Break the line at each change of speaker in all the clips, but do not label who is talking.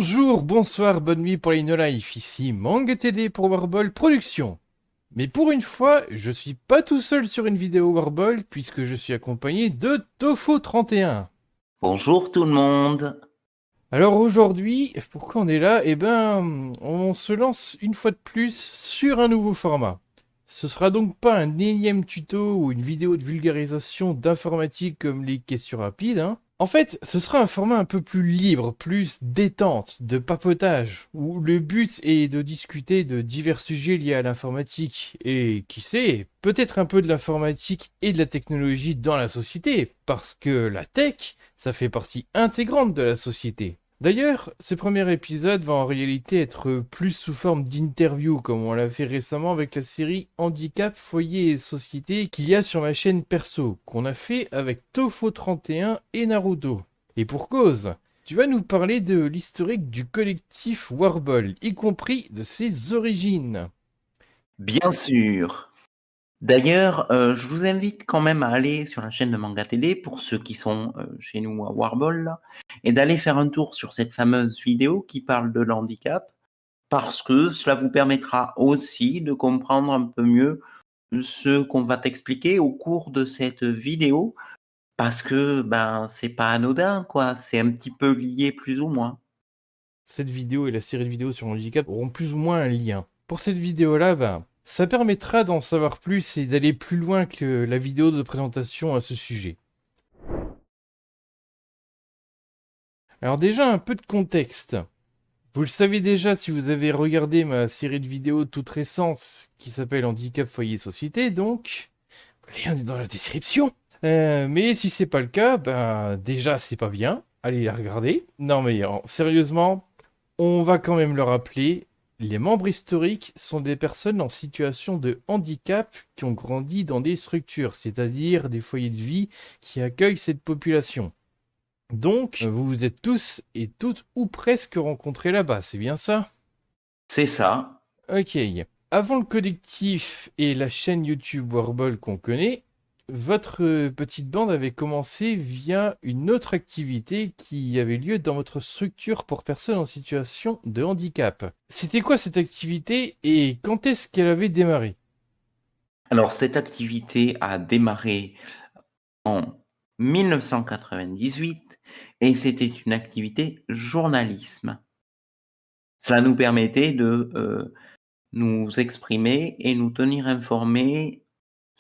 Bonjour, bonsoir, bonne nuit pour les No Life, ici MangaTD pour Warball Productions. Mais pour une fois, je suis pas tout seul sur une vidéo Warball puisque je suis accompagné de Tofo31.
Bonjour tout le monde.
Alors aujourd'hui, pourquoi on est là? Eh ben, on se lance une fois de plus sur un nouveau format. Ce sera donc pas un énième tuto ou une vidéo de vulgarisation d'informatique comme les questions rapides, hein. En fait, ce sera un format un peu plus libre, plus détente, de papotage, où le but est de discuter de divers sujets liés à l'informatique et, qui sait, peut-être un peu de l'informatique et de la technologie dans la société, parce que la tech, ça fait partie intégrante de la société. D'ailleurs, ce premier épisode va en réalité être plus sous forme d'interview, comme on l'a fait récemment avec la série Handicap, Foyer et Société qu'il y a sur ma chaîne perso, qu'on a fait avec Tofo31 et Naruto. Et pour cause, tu vas nous parler de l'historique du collectif Warball, y compris de ses origines.
Bien sûr. D'ailleurs, je vous invite quand même à aller sur la chaîne de Manga TD pour ceux qui sont chez nous à Warball là, et d'aller faire un tour sur cette fameuse vidéo qui parle de l'handicap parce que cela vous permettra aussi de comprendre un peu mieux ce qu'on va t'expliquer au cours de cette vidéo parce que ben c'est pas anodin quoi, c'est un petit peu lié plus ou moins.
Cette vidéo et la série de vidéos sur le handicap auront plus ou moins un lien. Pour cette vidéo-là, ça permettra d'en savoir plus et d'aller plus loin que la vidéo de présentation à ce sujet. Alors déjà, un peu de contexte. Vous le savez déjà si vous avez regardé ma série de vidéos toute récente qui s'appelle Handicap, Foyer, Société, donc le lien est dans la description. Mais si c'est pas le cas, déjà c'est pas bien. Allez la regarder. Non mais sérieusement, on va quand même le rappeler. Les membres historiques sont des personnes en situation de handicap qui ont grandi dans des structures, c'est-à-dire des foyers de vie qui accueillent cette population. Donc, vous vous êtes tous et toutes ou presque rencontrés là-bas, c'est bien ça?
C'est ça.
Ok. Avant le collectif et la chaîne YouTube Warble qu'on connaît, votre petite bande avait commencé via une autre activité qui avait lieu dans votre structure pour personnes en situation de handicap. C'était quoi cette activité et quand est-ce qu'elle avait démarré?
Alors, cette activité a démarré en 1998 et c'était une activité journalisme. Cela nous permettait de nous exprimer et nous tenir informés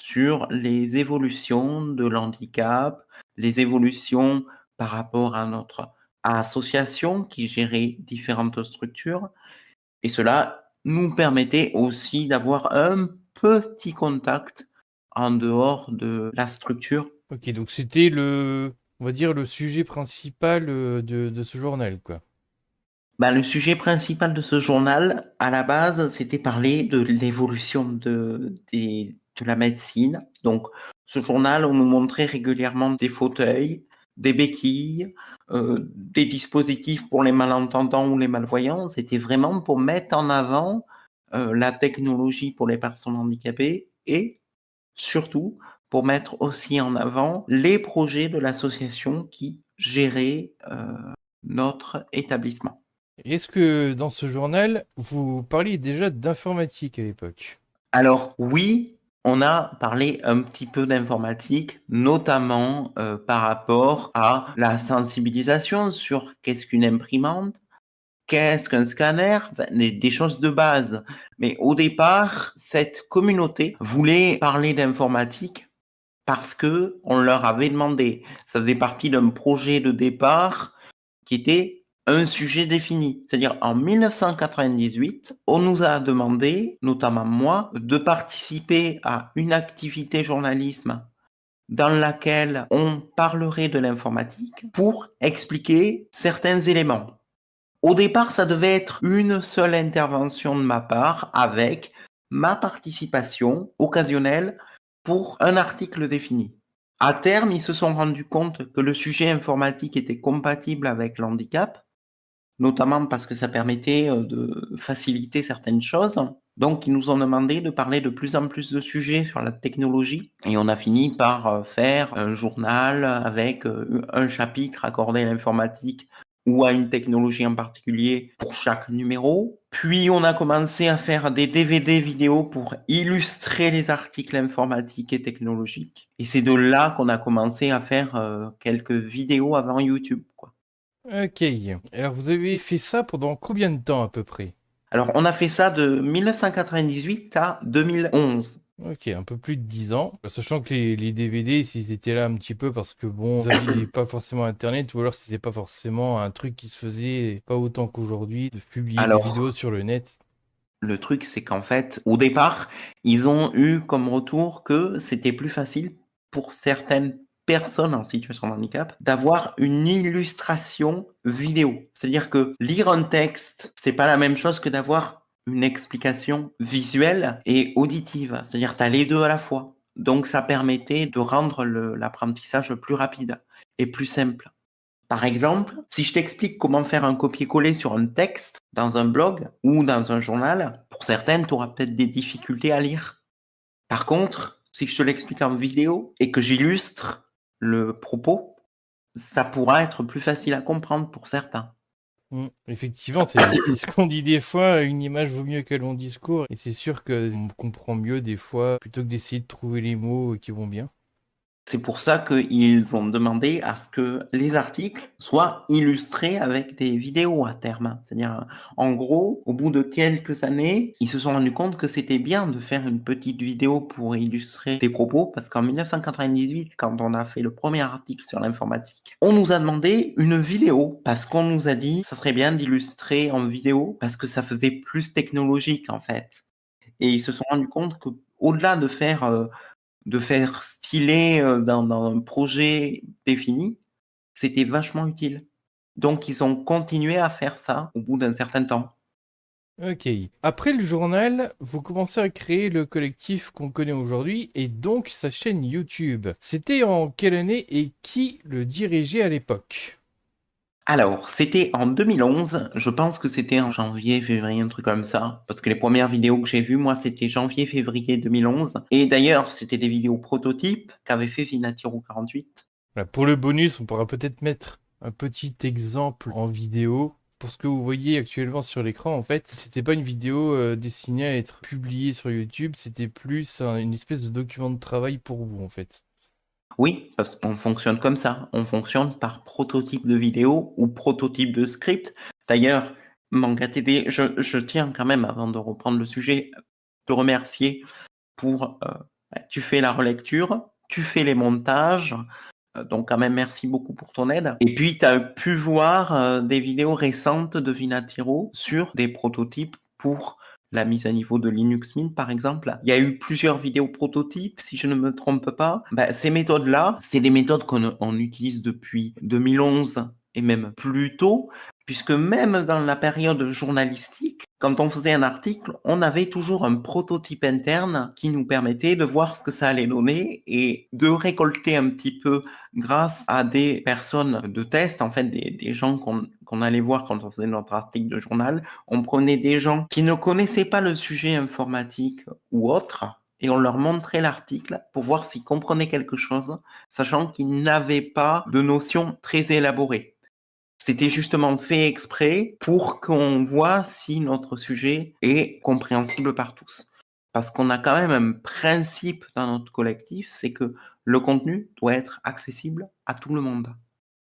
sur les évolutions de l'handicap, les évolutions par rapport à notre association qui gérait différentes structures. Et cela nous permettait aussi d'avoir un petit contact en dehors de la structure.
Ok, donc c'était on va dire le sujet principal de ce journal, quoi.
Ben, le sujet principal de ce journal, à la base, c'était parler de l'évolution de la médecine. Donc, ce journal, on nous montrait régulièrement des fauteuils, des béquilles, des dispositifs pour les malentendants ou les malvoyants. C'était vraiment pour mettre en avant la technologie pour les personnes handicapées et surtout pour mettre aussi en avant les projets de l'association qui gérait notre établissement.
Est-ce que dans ce journal, vous parliez déjà d'informatique à l'époque?
Alors oui, on a parlé un petit peu d'informatique, notamment par rapport à la sensibilisation sur qu'est-ce qu'une imprimante, qu'est-ce qu'un scanner, enfin, des choses de base. Mais au départ, cette communauté voulait parler d'informatique parce que on leur avait demandé. Ça faisait partie d'un projet de départ qui était un sujet défini. C'est-à-dire en 1998, on nous a demandé, notamment moi, de participer à une activité journalisme dans laquelle on parlerait de l'informatique pour expliquer certains éléments. Au départ, ça devait être une seule intervention de ma part avec ma participation occasionnelle pour un article défini. À terme, ils se sont rendus compte que le sujet informatique était compatible avec l'handicap, notamment parce que ça permettait de faciliter certaines choses. Donc, ils nous ont demandé de parler de plus en plus de sujets sur la technologie et on a fini par faire un journal avec un chapitre accordé à l'informatique ou à une technologie en particulier pour chaque numéro. Puis on a commencé à faire des DVD vidéo pour illustrer les articles informatiques et technologiques. Et c'est de là qu'on a commencé à faire quelques vidéos avant YouTube, quoi.
Ok. Alors, vous avez fait ça pendant combien de temps à peu près?
Alors on a fait ça de 1998 à 2011.
Ok, un peu plus de 10 ans. Sachant que les DVD, s'ils étaient là un petit peu parce que bon, vous aviez pas forcément Internet, ou alors c'était pas forcément un truc qui se faisait pas autant qu'aujourd'hui, de publier des vidéos
Alors,
sur le net.
le truc, c'est qu'en fait, au départ, ils ont eu comme retour que c'était plus facile pour certaines personnes en situation de handicap d'avoir une illustration vidéo. C'est-à-dire que lire un texte, c'est pas la même chose que d'avoir une explication visuelle et auditive. C'est-à-dire que tu as les deux à la fois. Donc, ça permettait de rendre l'apprentissage plus rapide et plus simple. Par exemple, si je t'explique comment faire un copier-coller sur un texte dans un blog ou dans un journal, pour certaines, tu auras peut-être des difficultés à lire. Par contre, si je te l'explique en vidéo et que j'illustre le propos, ça pourra être plus facile à comprendre pour certains.
Effectivement, c'est ce qu'on dit des fois, une image vaut mieux qu'un long discours, et c'est sûr qu'on comprend mieux des fois, plutôt que d'essayer de trouver les mots qui vont bien.
C'est pour ça qu'ils ont demandé à ce que les articles soient illustrés avec des vidéos à terme. C'est-à-dire, en gros, au bout de quelques années, ils se sont rendus compte que c'était bien de faire une petite vidéo pour illustrer des propos, parce qu'en 1998, quand on a fait le premier article sur l'informatique, on nous a demandé une vidéo, parce qu'on nous a dit, ça serait bien d'illustrer en vidéo, parce que ça faisait plus technologique, en fait. Et ils se sont rendus compte que, au-delà de faire stylé dans un projet défini, c'était vachement utile. Donc, ils ont continué à faire ça au bout d'un certain temps.
Ok. Après le journal, vous commencez à créer le collectif qu'on connaît aujourd'hui, et donc sa chaîne YouTube. C'était en quelle année et qui le dirigeait à l'époque?
Alors, c'était en 2011, je pense que c'était en janvier, février, un truc comme ça, parce que les premières vidéos que j'ai vues, moi, c'était janvier, février 2011. Et d'ailleurs, c'était des vidéos prototypes qu'avait fait Vinatiro 48.
Voilà, pour le bonus, on pourra peut-être mettre un petit exemple en vidéo. Pour ce que vous voyez actuellement sur l'écran, en fait, c'était pas une vidéo destinée à être publiée sur YouTube, c'était plus une espèce de document de travail pour vous, en fait.
Oui, parce qu'on fonctionne comme ça. On fonctionne par prototype de vidéo ou prototype de script. D'ailleurs, Manga TD, je tiens quand même, avant de reprendre le sujet, te remercier pour... tu fais la relecture, tu fais les montages, donc quand même merci beaucoup pour ton aide. Et puis, tu as pu voir des vidéos récentes de Vinatiro sur des prototypes pour la mise à niveau de Linux Mint, par exemple. Il y a eu plusieurs vidéos prototypes, si je ne me trompe pas. Ben, ces méthodes-là, c'est des méthodes qu'on utilise depuis 2011 et même plus tôt, puisque même dans la période journalistique, quand on faisait un article, on avait toujours un prototype interne qui nous permettait de voir ce que ça allait donner et de récolter un petit peu grâce à des personnes de test, en fait, des gens qu'on allait voir quand on faisait notre article de journal. On prenait des gens qui ne connaissaient pas le sujet informatique ou autre, et on leur montrait l'article pour voir s'ils comprenaient quelque chose, sachant qu'ils n'avaient pas de notions très élaborées. C'était justement fait exprès pour qu'on voit si notre sujet est compréhensible par tous. Parce qu'on a quand même un principe dans notre collectif, c'est que le contenu doit être accessible à tout le monde.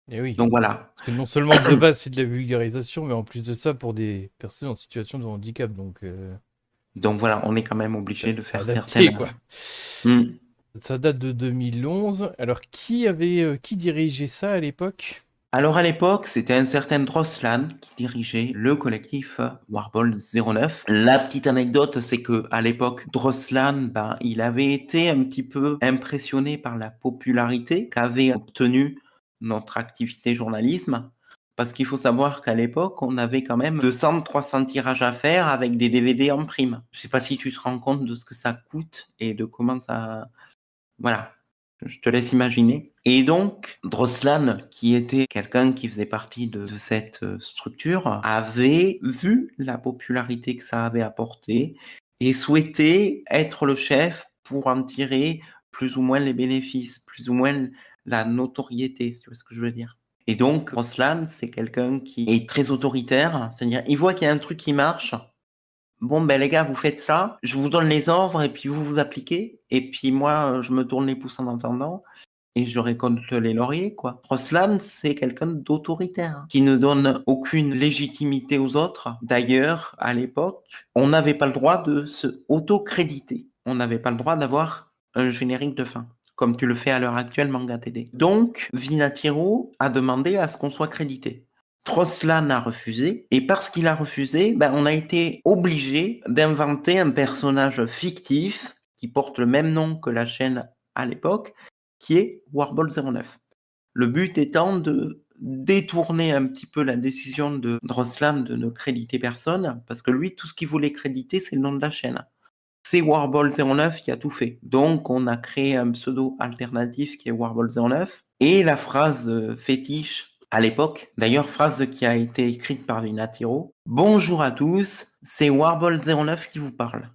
Et oui,
Donc voilà.
parce que non seulement de base c'est de la vulgarisation, mais en plus de ça pour des personnes en situation de handicap, donc
Donc voilà, on est quand même
c'est
obligé de
c'est
faire
adapté,
certaines.
quoi.
Hmm.
Ça date de 2011. Alors, qui dirigeait ça à l'époque?
Alors à l'époque, c'était un certain Droslan qui dirigeait le collectif Warball 09. La petite anecdote, c'est que à l'époque, Droslan, ben, il avait été un petit peu impressionné par la popularité qu'avait obtenue notre activité journalisme. Parce qu'il faut savoir qu'à l'époque, on avait quand même 200-300 tirages à faire avec des DVD en prime. Je sais pas si tu te rends compte de ce que ça coûte et de comment ça... Voilà, je te laisse imaginer. Et donc, Droslan, qui était quelqu'un qui faisait partie de cette structure, avait vu la popularité que ça avait apporté et souhaitait être le chef pour en tirer plus ou moins les bénéfices, plus ou moins la notoriété, si tu vois ce que je veux dire. Et donc, Roslan, c'est quelqu'un qui est très autoritaire, c'est-à-dire, il voit qu'il y a un truc qui marche. Bon, ben les gars, vous faites ça, je vous donne les ordres et puis vous vous appliquez. Et puis moi, je me tourne les pouces en attendant et je récolte les lauriers, quoi. Roslan, c'est quelqu'un d'autoritaire qui ne donne aucune légitimité aux autres. D'ailleurs, à l'époque, on n'avait pas le droit de se auto-créditer. On n'avait pas le droit d'avoir un générique de fin, comme tu le fais à l'heure actuelle, Manga TD. Donc, Vinatiro a demandé à ce qu'on soit crédité. Troslan a refusé, et parce qu'il a refusé, ben, on a été obligé d'inventer un personnage fictif qui porte le même nom que la chaîne à l'époque, qui est Warball09. Le but étant de détourner un petit peu la décision de Droslan de ne créditer personne, parce que lui, tout ce qu'il voulait créditer, c'est le nom de la chaîne. C'est Warball09 qui a tout fait. Donc, on a créé un pseudo alternatif qui est Warball09. Et la phrase fétiche à l'époque, d'ailleurs, phrase qui a été écrite par Vinatiro. Bonjour à tous, c'est Warball09 qui vous parle.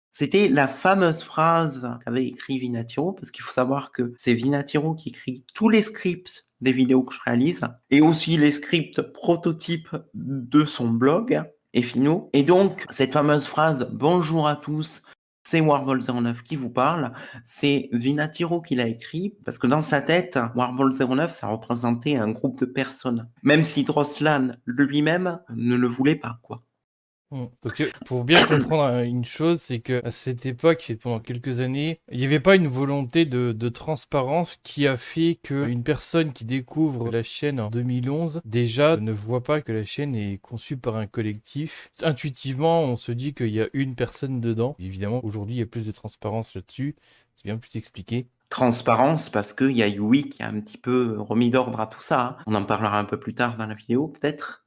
C'était la fameuse phrase qu'avait écrit Vinatiro, parce qu'il faut savoir que c'est Vinatiro qui écrit tous les scripts des vidéos que je réalise, et aussi les scripts prototypes de son blog, et finaux. Et donc, cette fameuse phrase « Bonjour à tous, c'est Warball09 qui vous parle », c'est Vinatiro qui l'a écrit, parce que dans sa tête, Warball09, ça représentait un groupe de personnes, même si Droslan lui-même ne le voulait pas, quoi.
Parce que pour bien comprendre une chose, c'est que à cette époque et pendant quelques années, il n'y avait pas une volonté de transparence qui a fait qu'une personne qui découvre la chaîne en 2011 déjà ne voit pas que la chaîne est conçue par un collectif. Intuitivement, on se dit qu'il y a une personne dedans. Évidemment, aujourd'hui, il y a plus de transparence là-dessus. C'est bien plus expliqué.
Transparence parce qu'il y a Yui qui a un petit peu remis d'ordre à tout ça. On en parlera un peu plus tard dans la vidéo, peut-être.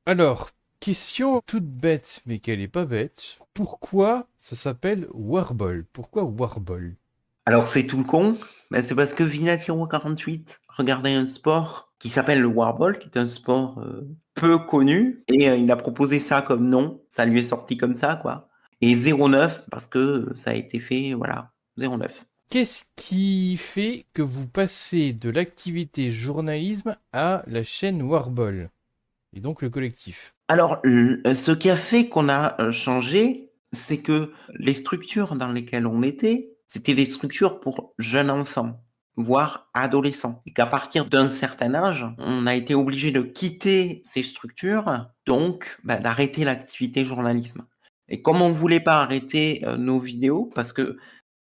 Alors, question toute bête, mais qu'elle est pas bête. Pourquoi ça s'appelle Warball? Pourquoi Warball?
Alors c'est tout con, mais c'est parce que Vinatiro 48 regardait un sport qui s'appelle le Warball, qui est un sport peu connu, et il a proposé ça comme nom. Ça lui est sorti comme ça, quoi. Et 09 parce que ça a été fait, voilà, 09.
Qu'est-ce qui fait que vous passez de l'activité journalisme à la chaîne Warball et donc le collectif?
Alors, ce qui a fait qu'on a changé, c'est que les structures dans lesquelles on était, c'était des structures pour jeunes enfants, voire adolescents. Et qu'à partir d'un certain âge, on a été obligé de quitter ces structures, donc d'arrêter l'activité journalisme. Et comme on ne voulait pas arrêter nos vidéos, parce que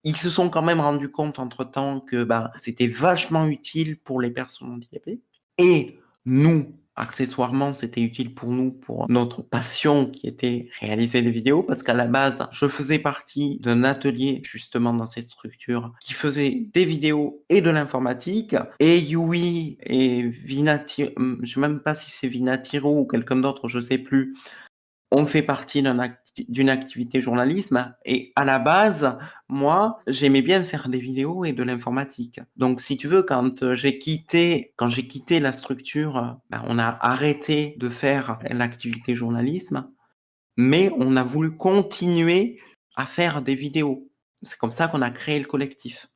ils se sont quand même rendus compte entre-temps que c'était vachement utile pour les personnes handicapées. Et nous, accessoirement, c'était utile pour nous, pour notre passion qui était réaliser des vidéos, parce qu'à la base, je faisais partie d'un atelier justement dans cette structure qui faisait des vidéos et de l'informatique. Et Yui et Vinatiro, je sais même pas si c'est Vinatiro ou quelqu'un d'autre, je sais plus, on fait partie d'une activité journalisme et à la base, moi, j'aimais bien faire des vidéos et de l'informatique. Donc, si tu veux, quand j'ai quitté la structure, on a arrêté de faire l'activité journalisme, mais on a voulu continuer à faire des vidéos. C'est comme ça qu'on a créé le collectif.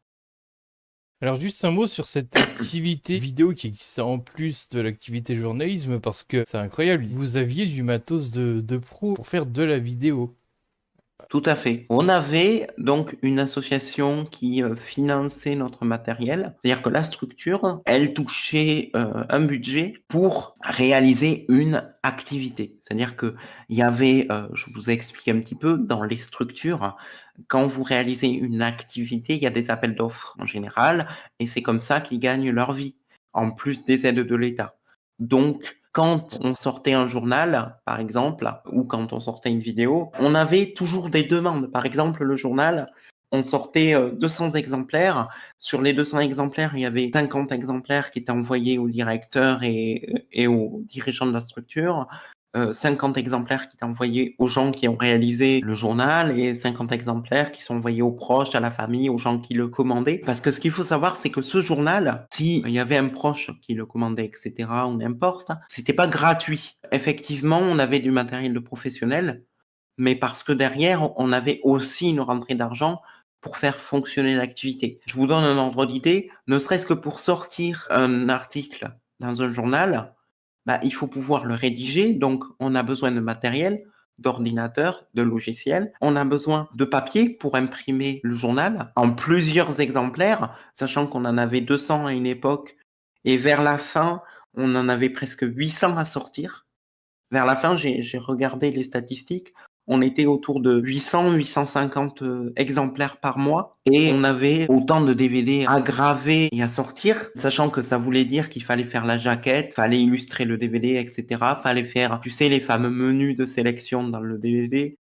Alors juste un mot sur cette activité vidéo qui existe en plus de l'activité journalisme parce que c'est incroyable. Vous aviez du matos de pro pour faire de la vidéo.
Tout à fait. On avait donc une association qui finançait notre matériel. C'est-à-dire que la structure, elle touchait un budget pour réaliser une activité. C'est-à-dire que il y avait, je vous ai expliqué un petit peu, dans les structures, quand vous réalisez une activité, il y a des appels d'offres en général, et c'est comme ça qu'ils gagnent leur vie, en plus des aides de l'État. Donc, quand on sortait un journal, par exemple, ou quand on sortait une vidéo, on avait toujours des demandes. Par exemple, le journal, on sortait 200 exemplaires. Sur les 200 exemplaires, il y avait 50 exemplaires qui étaient envoyés au directeur et aux dirigeants de la structure. 50 exemplaires qui étaient envoyés aux gens qui ont réalisé le journal et 50 exemplaires qui sont envoyés aux proches, à la famille, aux gens qui le commandaient. Parce que ce qu'il faut savoir, c'est que ce journal, s'il y avait un proche qui le commandait, etc., ou n'importe, c'était pas gratuit. Effectivement, on avait du matériel de professionnel, mais parce que derrière, on avait aussi une rentrée d'argent pour faire fonctionner l'activité. Je vous donne un ordre d'idée, ne serait-ce que pour sortir un article dans un journal, bah, il faut pouvoir le rédiger. Donc, on a besoin de matériel, d'ordinateur, de logiciel. On a besoin de papier pour imprimer le journal en plusieurs exemplaires, sachant qu'on en avait 200 à une époque. Et vers la fin, on en avait presque 800 à sortir. Vers la fin, j'ai regardé les statistiques. On était autour de 800, 850 exemplaires par mois et on avait autant de DVD à graver et à sortir, sachant que ça voulait dire qu'il fallait faire la jaquette, fallait illustrer le DVD, etc. Fallait faire, tu sais, les fameux menus de sélection dans le DVD.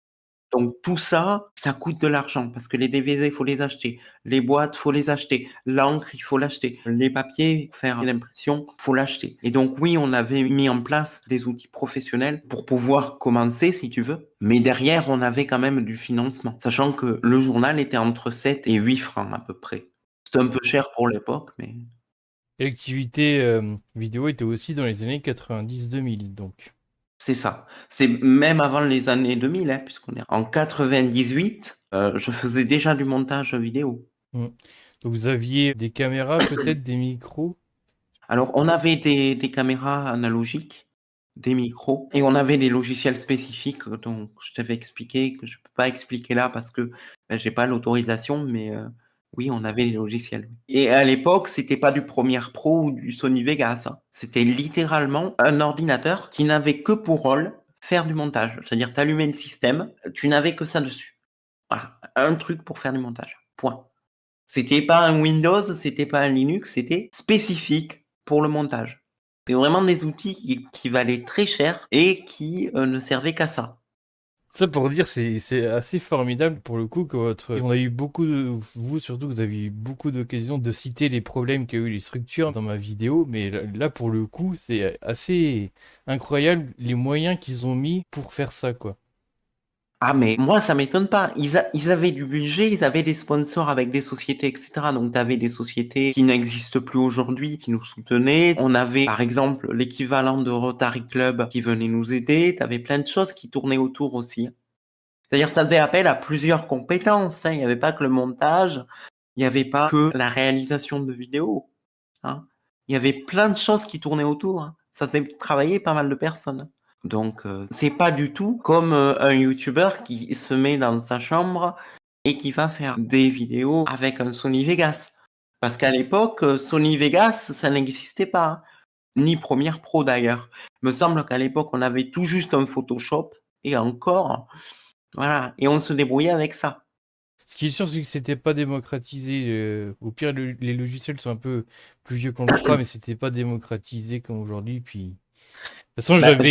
Donc tout ça, ça coûte de l'argent parce que les DVD, il faut les acheter, les boîtes, faut les acheter, l'encre, il faut l'acheter, les papiers, pour faire l'impression, faut l'acheter. Et donc oui, on avait mis en place des outils professionnels pour pouvoir commencer, si tu veux. Mais derrière, on avait quand même du financement, sachant que le journal était entre 7 et 8 francs à peu près. C'était un peu cher pour l'époque, mais
Et l'activité vidéo était aussi dans les années 90-2000, donc.
c'est ça. C'est même avant les années 2000, hein, puisqu'on est en 98, je faisais déjà du montage vidéo.
Mm. Donc vous aviez des caméras, peut-être des micros.
Alors, on avait des caméras analogiques, des micros, et on avait des logiciels spécifiques, donc je t'avais expliqué, que je peux pas expliquer là parce que j'ai pas l'autorisation, mais oui, on avait les logiciels. Et à l'époque, c'était pas du Premiere Pro ou du Sony Vegas, hein. C'était littéralement un ordinateur qui n'avait que pour rôle faire du montage. C'est-à-dire, tu allumais le système, tu n'avais que ça dessus. Voilà, un truc pour faire du montage. Point. C'était pas un Windows, c'était pas un Linux, c'était spécifique pour le montage. C'est vraiment des outils qui valaient très cher et qui ne servaient qu'à ça.
Ça pour dire, c'est assez formidable pour le coup que votre... On a eu beaucoup de... Vous surtout, vous avez eu beaucoup d'occasions de citer les problèmes qu'a eu les structures dans ma vidéo, mais là pour le coup, c'est assez incroyable les moyens qu'ils ont mis pour faire ça, quoi.
Ah, mais moi, ça m'étonne pas. Ils avaient du budget, ils avaient des sponsors avec des sociétés, etc. Donc, tu avais des sociétés qui n'existent plus aujourd'hui, qui nous soutenaient. On avait, par exemple, l'équivalent de Rotary Club qui venait nous aider. Tu avais plein de choses qui tournaient autour aussi. C'est-à-dire, ça faisait appel à plusieurs compétences, hein. Il n'y avait pas que le montage, il n'y avait pas que la réalisation de vidéos, hein. Il y avait plein de choses qui tournaient autour, hein. Ça faisait travailler pas mal de personnes. Donc, c'est pas du tout comme un YouTuber qui se met dans sa chambre et qui va faire des vidéos avec un Sony Vegas. Parce qu'à l'époque, Sony Vegas, ça n'existait pas, hein. Ni Premiere Pro d'ailleurs. Il me semble qu'à l'époque, on avait tout juste un Photoshop et encore, voilà, et on se débrouillait avec ça.
Ce qui est sûr, c'est que c'était pas démocratisé. Au pire, les logiciels sont un peu plus vieux qu'on le croit, mais c'était pas démocratisé comme aujourd'hui. Puis, de toute façon,
Bah,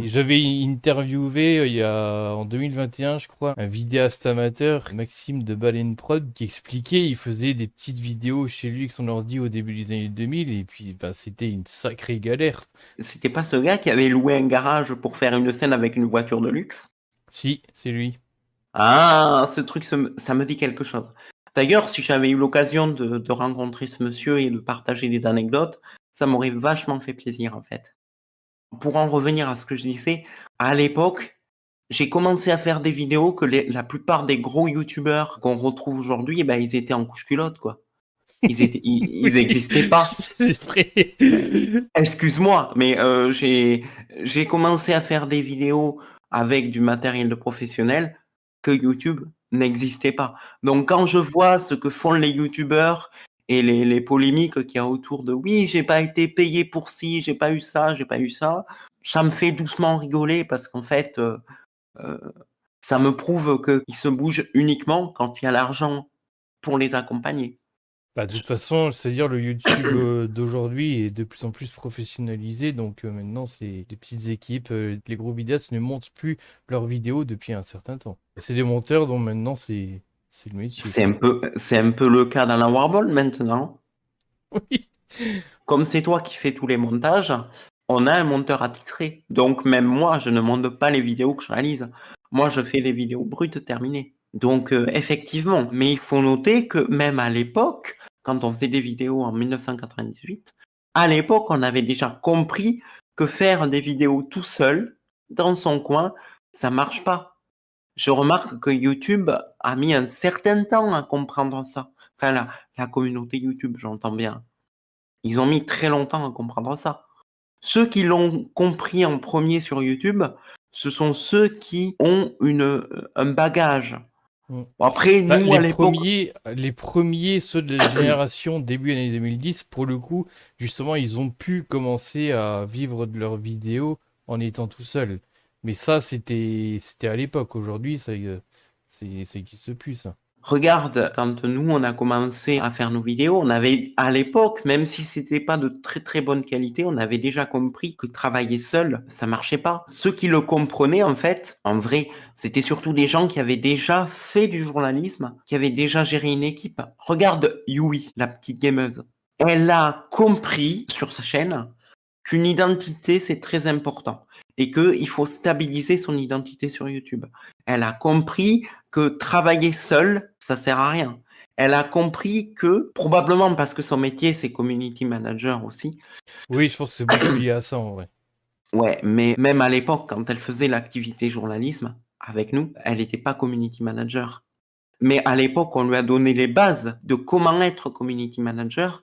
j'avais interviewé il y a en 2021, je crois, un vidéaste amateur, Maxime de Baleine Prod, qui expliquait, il faisait des petites vidéos chez lui avec son ordi au début des années 2000, et puis bah, c'était une sacrée galère.
c'était pas ce gars qui avait loué un garage pour faire une scène avec une voiture de luxe?
Si, c'est lui.
Ah, ce truc, ça me dit quelque chose. D'ailleurs, si j'avais eu l'occasion de rencontrer ce monsieur et de partager des anecdotes, ça m'aurait vachement fait plaisir, en fait. Pour en revenir à ce que je disais, à l'époque, j'ai commencé à faire des vidéos que la plupart des gros youtubeurs qu'on retrouve aujourd'hui, eh ben, ils étaient en couche-culotte, quoi. Ils
Oui,
existaient pas.
c'est vrai.
Excuse-moi, mais j'ai commencé à faire des vidéos avec du matériel de professionnel que YouTube n'existait pas. Donc quand je vois ce que font les youtubeurs et les polémiques qu'il y a autour de oui, j'ai pas été payé pour ci, j'ai pas eu ça, j'ai pas eu ça, ça me fait doucement rigoler parce qu'en fait, euh, ça me prouve qu'ils se bougent uniquement quand il y a l'argent pour les accompagner.
Bah, de toute façon, c'est-à-dire le YouTube d'aujourd'hui est de plus en plus professionnalisé, donc maintenant c'est des petites équipes. Les gros vidéastes ne montent plus leurs vidéos depuis un certain temps. C'est des monteurs dont maintenant c'est le métier, quoi.
C'est un peu le cas dans la Warball maintenant.
Oui.
Comme c'est toi qui fais tous les montages, on a un monteur attitré. Donc même moi, je ne monte pas les vidéos que je réalise. Moi, je fais les vidéos brutes terminées. Donc effectivement, mais il faut noter que même à l'époque, quand on faisait des vidéos en 1998, à l'époque, on avait déjà compris que faire des vidéos tout seul, dans son coin, ça marche pas. Je remarque que YouTube a mis un certain temps à comprendre ça. Enfin, la communauté YouTube, j'entends bien. Ils ont mis très longtemps à comprendre ça. Ceux qui l'ont compris en premier sur YouTube, ce sont ceux qui ont un bagage.
Mm.
Bon, après,
Bah,
nous, à l'époque,
les premiers, ceux de la génération début année 2010, pour le coup, justement, ils ont pu commencer à vivre de leurs vidéos en étant tout seuls. Mais ça, c'était à l'époque. Aujourd'hui, c'est qui se pue, ça.
regarde, quand nous, on a commencé à faire nos vidéos, on avait, à l'époque, même si c'était pas de très très bonne qualité, on avait déjà compris que travailler seul, ça marchait pas. Ceux qui le comprenaient, en fait, en vrai, c'était surtout des gens qui avaient déjà fait du journalisme, qui avaient déjà géré une équipe. Regarde Yui, la petite gameuse. Elle a compris sur sa chaîne qu'une identité, c'est très important et qu'il faut stabiliser son identité sur YouTube. Elle a compris que travailler seul, ça sert à rien. Elle a compris que, probablement parce que son métier, c'est community manager aussi.
Oui, je pense que c'est beaucoup lié à ça, en vrai.
Ouais, mais même à l'époque, quand elle faisait l'activité journalisme avec nous, elle n'était pas community manager. Mais à l'époque, on lui a donné les bases de comment être community manager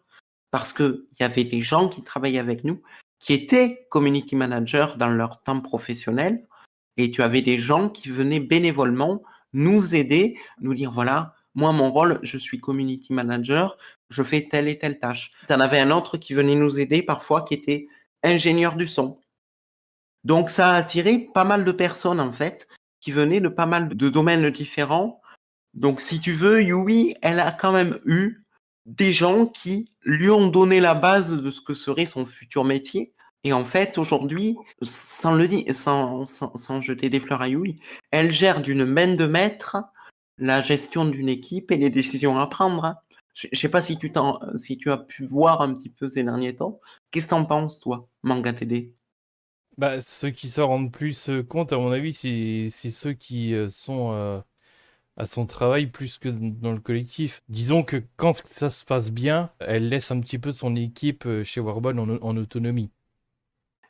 parce qu'il y avait des gens qui travaillaient avec nous qui étaient community managers dans leur temps professionnel et tu avais des gens qui venaient bénévolement nous aider, nous dire voilà, moi mon rôle, je suis community manager, je fais telle et telle tâche. Tu en avais un autre qui venait nous aider parfois qui était ingénieur du son. Donc ça a attiré pas mal de personnes en fait qui venaient de pas mal de domaines différents. Donc si tu veux, Yui, elle a quand même eu des gens qui lui ont donné la base de ce que serait son futur métier. Et en fait, aujourd'hui, sans jeter des fleurs à Yui, elle gère d'une main de maître la gestion d'une équipe et les décisions à prendre, hein. Je ne sais pas si tu as pu voir un petit peu ces derniers temps. Qu'est-ce que t'en penses, toi, Manga TD?
Bah, ceux qui s'en rendent plus compte, à mon avis, c'est ceux qui sont à son travail plus que dans le collectif. Disons que quand ça se passe bien, elle laisse un petit peu son équipe chez Warball en autonomie.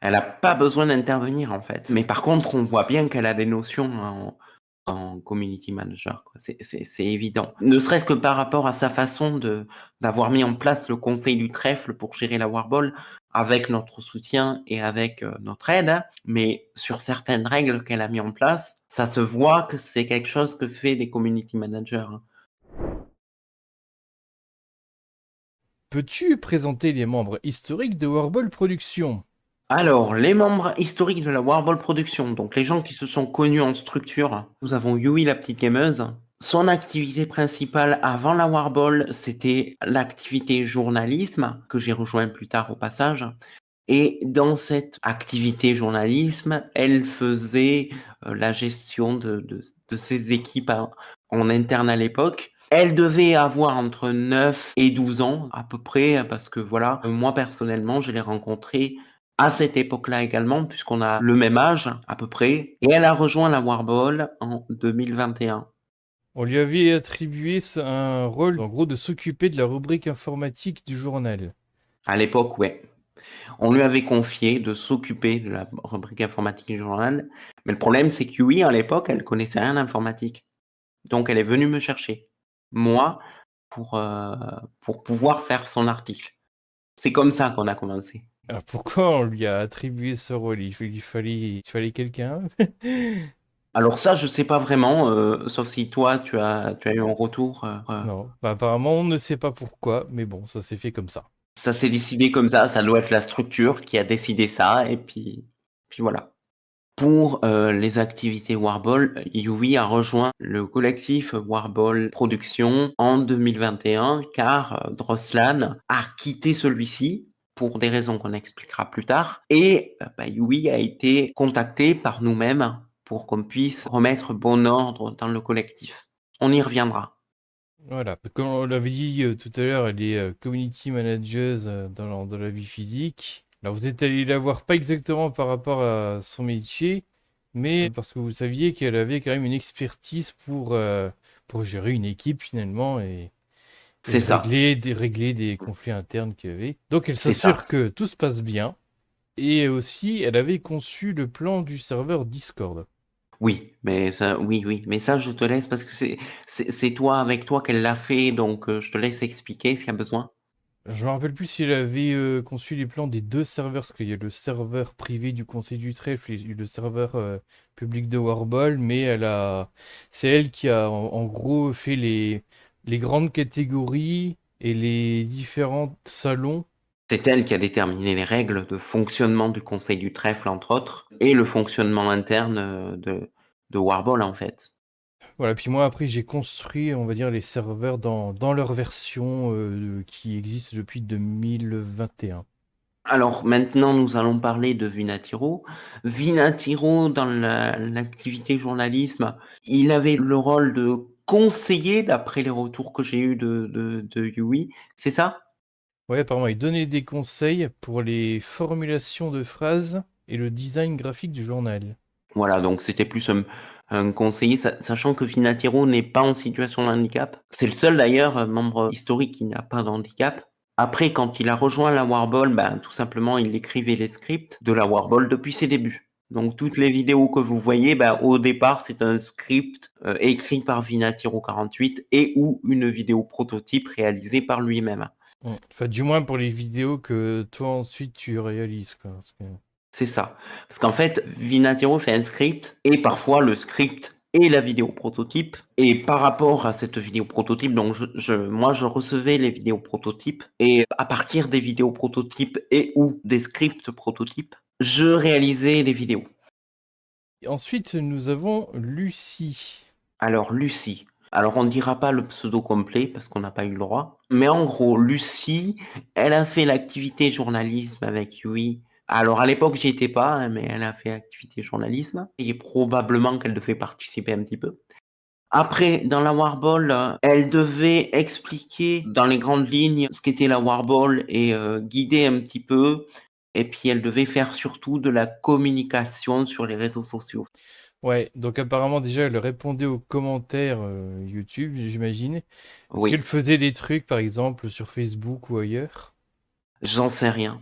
Elle n'a pas besoin d'intervenir, en fait. Mais par contre, on voit bien qu'elle a des notions en community manager, quoi. C'est évident. Ne serait-ce que par rapport à sa façon d'avoir mis en place le conseil du trèfle pour gérer la Warball avec notre soutien et avec notre aide, hein. Mais sur certaines règles qu'elle a mis en place, ça se voit que c'est quelque chose que fait les community managers, hein.
Peux-tu présenter les membres historiques de Warball Productions?
Alors, les membres historiques de la Warball Production, donc les gens qui se sont connus en structure, nous avons Yui, la petite gameuse. Son activité principale avant la Warball, c'était l'activité journalisme, que j'ai rejoint plus tard au passage. Et dans cette activité journalisme, elle faisait la gestion de ses équipes en interne à l'époque. Elle devait avoir entre 9 et 12 ans à peu près, parce que voilà, moi personnellement, je l'ai rencontrée à cette époque-là également, puisqu'on a le même âge à peu près. Et elle a rejoint la Warball en 2021.
On lui avait attribué un rôle, en gros, de s'occuper de la rubrique informatique du journal.
À l'époque, ouais. On lui avait confié de s'occuper de la rubrique informatique du journal. Mais le problème, c'est que Yui, à l'époque, elle connaissait rien d'informatique. Donc, elle est venue me chercher, moi, pour pouvoir faire son article. C'est comme ça qu'on a commencé.
Alors pourquoi on lui a attribué ce rôle? Il fallait quelqu'un?
Alors ça, je sais pas vraiment, sauf si toi, tu as eu un retour.
Non, bah, apparemment on ne sait pas pourquoi, mais bon, ça s'est fait comme ça.
Ça s'est décidé comme ça doit être la structure qui a décidé ça, et puis voilà. Pour les activités Warball, Yui a rejoint le collectif Warball Productions en 2021 car Droslan a quitté celui-ci pour des raisons qu'on expliquera plus tard. Et Yui a été contacté par nous-mêmes pour qu'on puisse remettre bon ordre dans le collectif. On y reviendra.
Voilà, comme on l'avait dit tout à l'heure, elle est community manager dans la vie physique. Alors vous êtes allé la voir pas exactement par rapport à son métier, mais parce que vous saviez qu'elle avait quand même une expertise pour gérer une équipe finalement
C'est
et
ça,
régler des conflits internes qu'il y avait. Donc elle
c'est ça.
s'assure que tout se passe bien. Et aussi, elle avait conçu le plan du serveur Discord.
Oui, mais ça, oui, oui, mais ça, je te laisse parce que c'est toi avec toi qu'elle l'a fait, donc je te laisse expliquer s'il y a besoin.
Je me rappelle plus s'il avait conçu les plans des deux serveurs, parce qu'il y a le serveur privé du Conseil du Trèfle et le serveur public de Warball, mais c'est elle qui a en gros fait les grandes catégories et les différents salons.
C'est elle qui a déterminé les règles de fonctionnement du Conseil du Trèfle, entre autres, et le fonctionnement interne de Warball, en fait.
Voilà, puis moi après j'ai construit, on va dire, les serveurs dans leur version qui existe depuis 2021.
Alors maintenant, nous allons parler de Vinatiro. Vinatiro, dans l'activité journalisme, il avait le rôle de conseiller, d'après les retours que j'ai eus de Yui, c'est ça?
Ouais, apparemment, il donnait des conseils pour les formulations de phrases et le design graphique du journal.
Voilà, donc c'était plus un conseiller, sachant que Vinatiro n'est pas en situation de handicap. C'est le seul d'ailleurs membre historique qui n'a pas de handicap. Après, quand il a rejoint la Warball, ben, tout simplement, il écrivait les scripts de la Warball depuis ses débuts. Donc toutes les vidéos que vous voyez, ben, au départ, c'est un script écrit par Vinatiro 48 et ou une vidéo prototype réalisée par lui-même.
Enfin, du moins pour les vidéos que toi ensuite tu réalises, quoi.
C'est ça. Parce qu'en fait, Vinatiro fait un script et parfois le script et la vidéo prototype. Et par rapport à cette vidéo prototype, donc moi je recevais les vidéos prototypes et à partir des vidéos prototypes et ou des scripts prototypes, je réalisais les vidéos.
Ensuite, nous avons Lucie.
Alors Lucie. Alors on ne dira pas le pseudo complet parce qu'on n'a pas eu le droit. Mais en gros, Lucie, elle a fait l'activité journalisme avec Yui. Alors à l'époque, j'y étais pas, hein, mais elle a fait activité journalisme. Et probablement qu'elle devait participer un petit peu. Après, dans la Warball, elle devait expliquer dans les grandes lignes ce qu'était la Warball et guider un petit peu. Et puis elle devait faire surtout de la communication sur les réseaux sociaux.
Ouais, donc apparemment déjà elle répondait aux commentaires YouTube, j'imagine. Est-ce qu'elle
Oui,
faisait des trucs, par exemple, sur Facebook ou ailleurs?
j'en sais rien.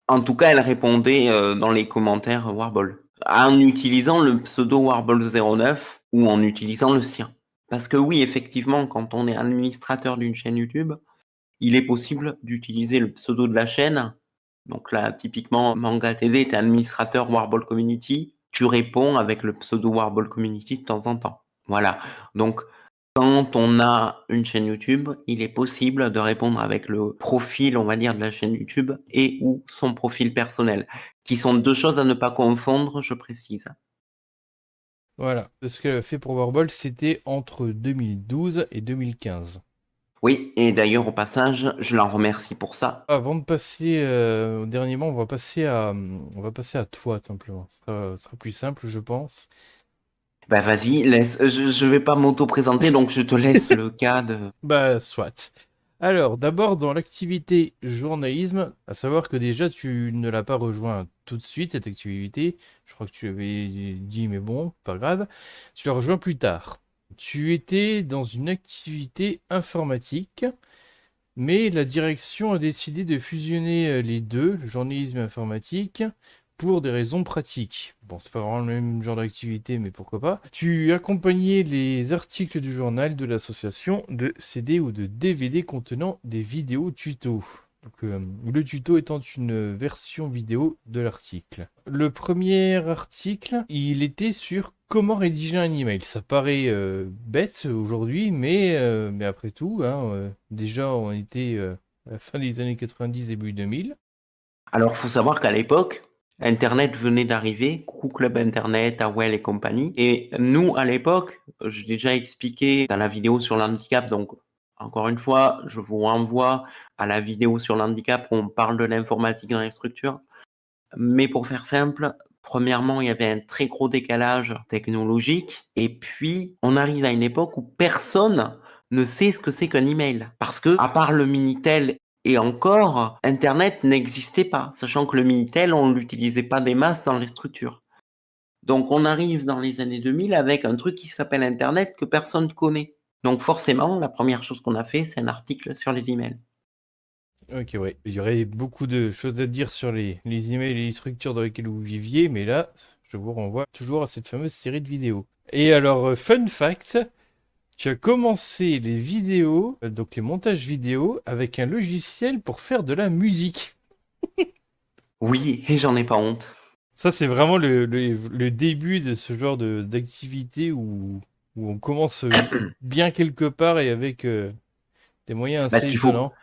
En tout cas, elle répondait dans les commentaires Warball, en utilisant le pseudo Warball09 ou en utilisant le sien. Parce que oui, effectivement, quand on est administrateur d'une chaîne YouTube, il est possible d'utiliser le pseudo de la chaîne. Donc là, typiquement, Manga TV est administrateur Warball Community. Tu réponds avec le pseudo Warball Community de temps en temps. Voilà. Donc, quand on a une chaîne YouTube, il est possible de répondre avec le profil, on va dire, de la chaîne YouTube et ou son profil personnel, qui sont deux choses à ne pas confondre, je précise.
Voilà. Ce qu'elle a fait pour Warball, c'était entre 2012 et 2015.
Oui, et d'ailleurs, au passage, je l'en remercie pour ça.
Avant de passer au dernier mot, on va passer à toi, simplement. Ce sera plus simple, je pense.
Bah vas-y, laisse, je vais pas m'auto-présenter, donc je te laisse le cas de...
Bah, soit. Alors, d'abord, dans l'activité journalisme, à savoir que déjà, tu ne l'as pas rejoint tout de suite, cette activité. Je crois que tu avais dit, mais bon, pas grave. Tu l'as rejoint plus tard. Tu étais dans une activité informatique, mais la direction a décidé de fusionner les deux, le journalisme et informatique, pour des raisons pratiques. Bon, c'est pas vraiment le même genre d'activité, mais pourquoi pas. Tu accompagnais les articles du journal de l'association de CD ou de DVD contenant des vidéos tutos. Donc, le tuto étant une version vidéo de l'article. Le premier article, il était sur comment rédiger un email. Ça paraît bête aujourd'hui, mais après tout, hein, déjà on était à la fin des années 90, début 2000.
Alors, faut savoir qu'à l'époque, Internet venait d'arriver, coucou Club Internet, AOL et compagnie. Et nous, à l'époque, j'ai déjà expliqué dans la vidéo sur l'handicap, donc encore une fois, je vous renvoie à la vidéo sur l'handicap où on parle de l'informatique dans les structures. Mais pour faire simple, premièrement, il y avait un très gros décalage technologique. Et puis, on arrive à une époque où personne ne sait ce que c'est qu'un email. Parce que, à part le Minitel et encore, Internet n'existait pas, sachant que le Minitel, on ne l'utilisait pas des masses dans les structures. Donc, on arrive dans les années 2000 avec un truc qui s'appelle Internet que personne ne connaît. Donc, forcément, la première chose qu'on a fait, c'est un article sur les emails.
Ok, ouais. Il y aurait beaucoup de choses à dire sur les emails et les structures dans lesquelles vous viviez, mais là, je vous renvoie toujours à cette fameuse série de vidéos. Et alors, fun fact, Tu as commencé les vidéos, donc les montages vidéo, avec un logiciel pour faire de la musique.
Oui, et j'en ai pas honte.
Ça, c'est vraiment le début de ce genre d'activité où on commence bien quelque part et avec des moyens
Bah,
assez étonnants.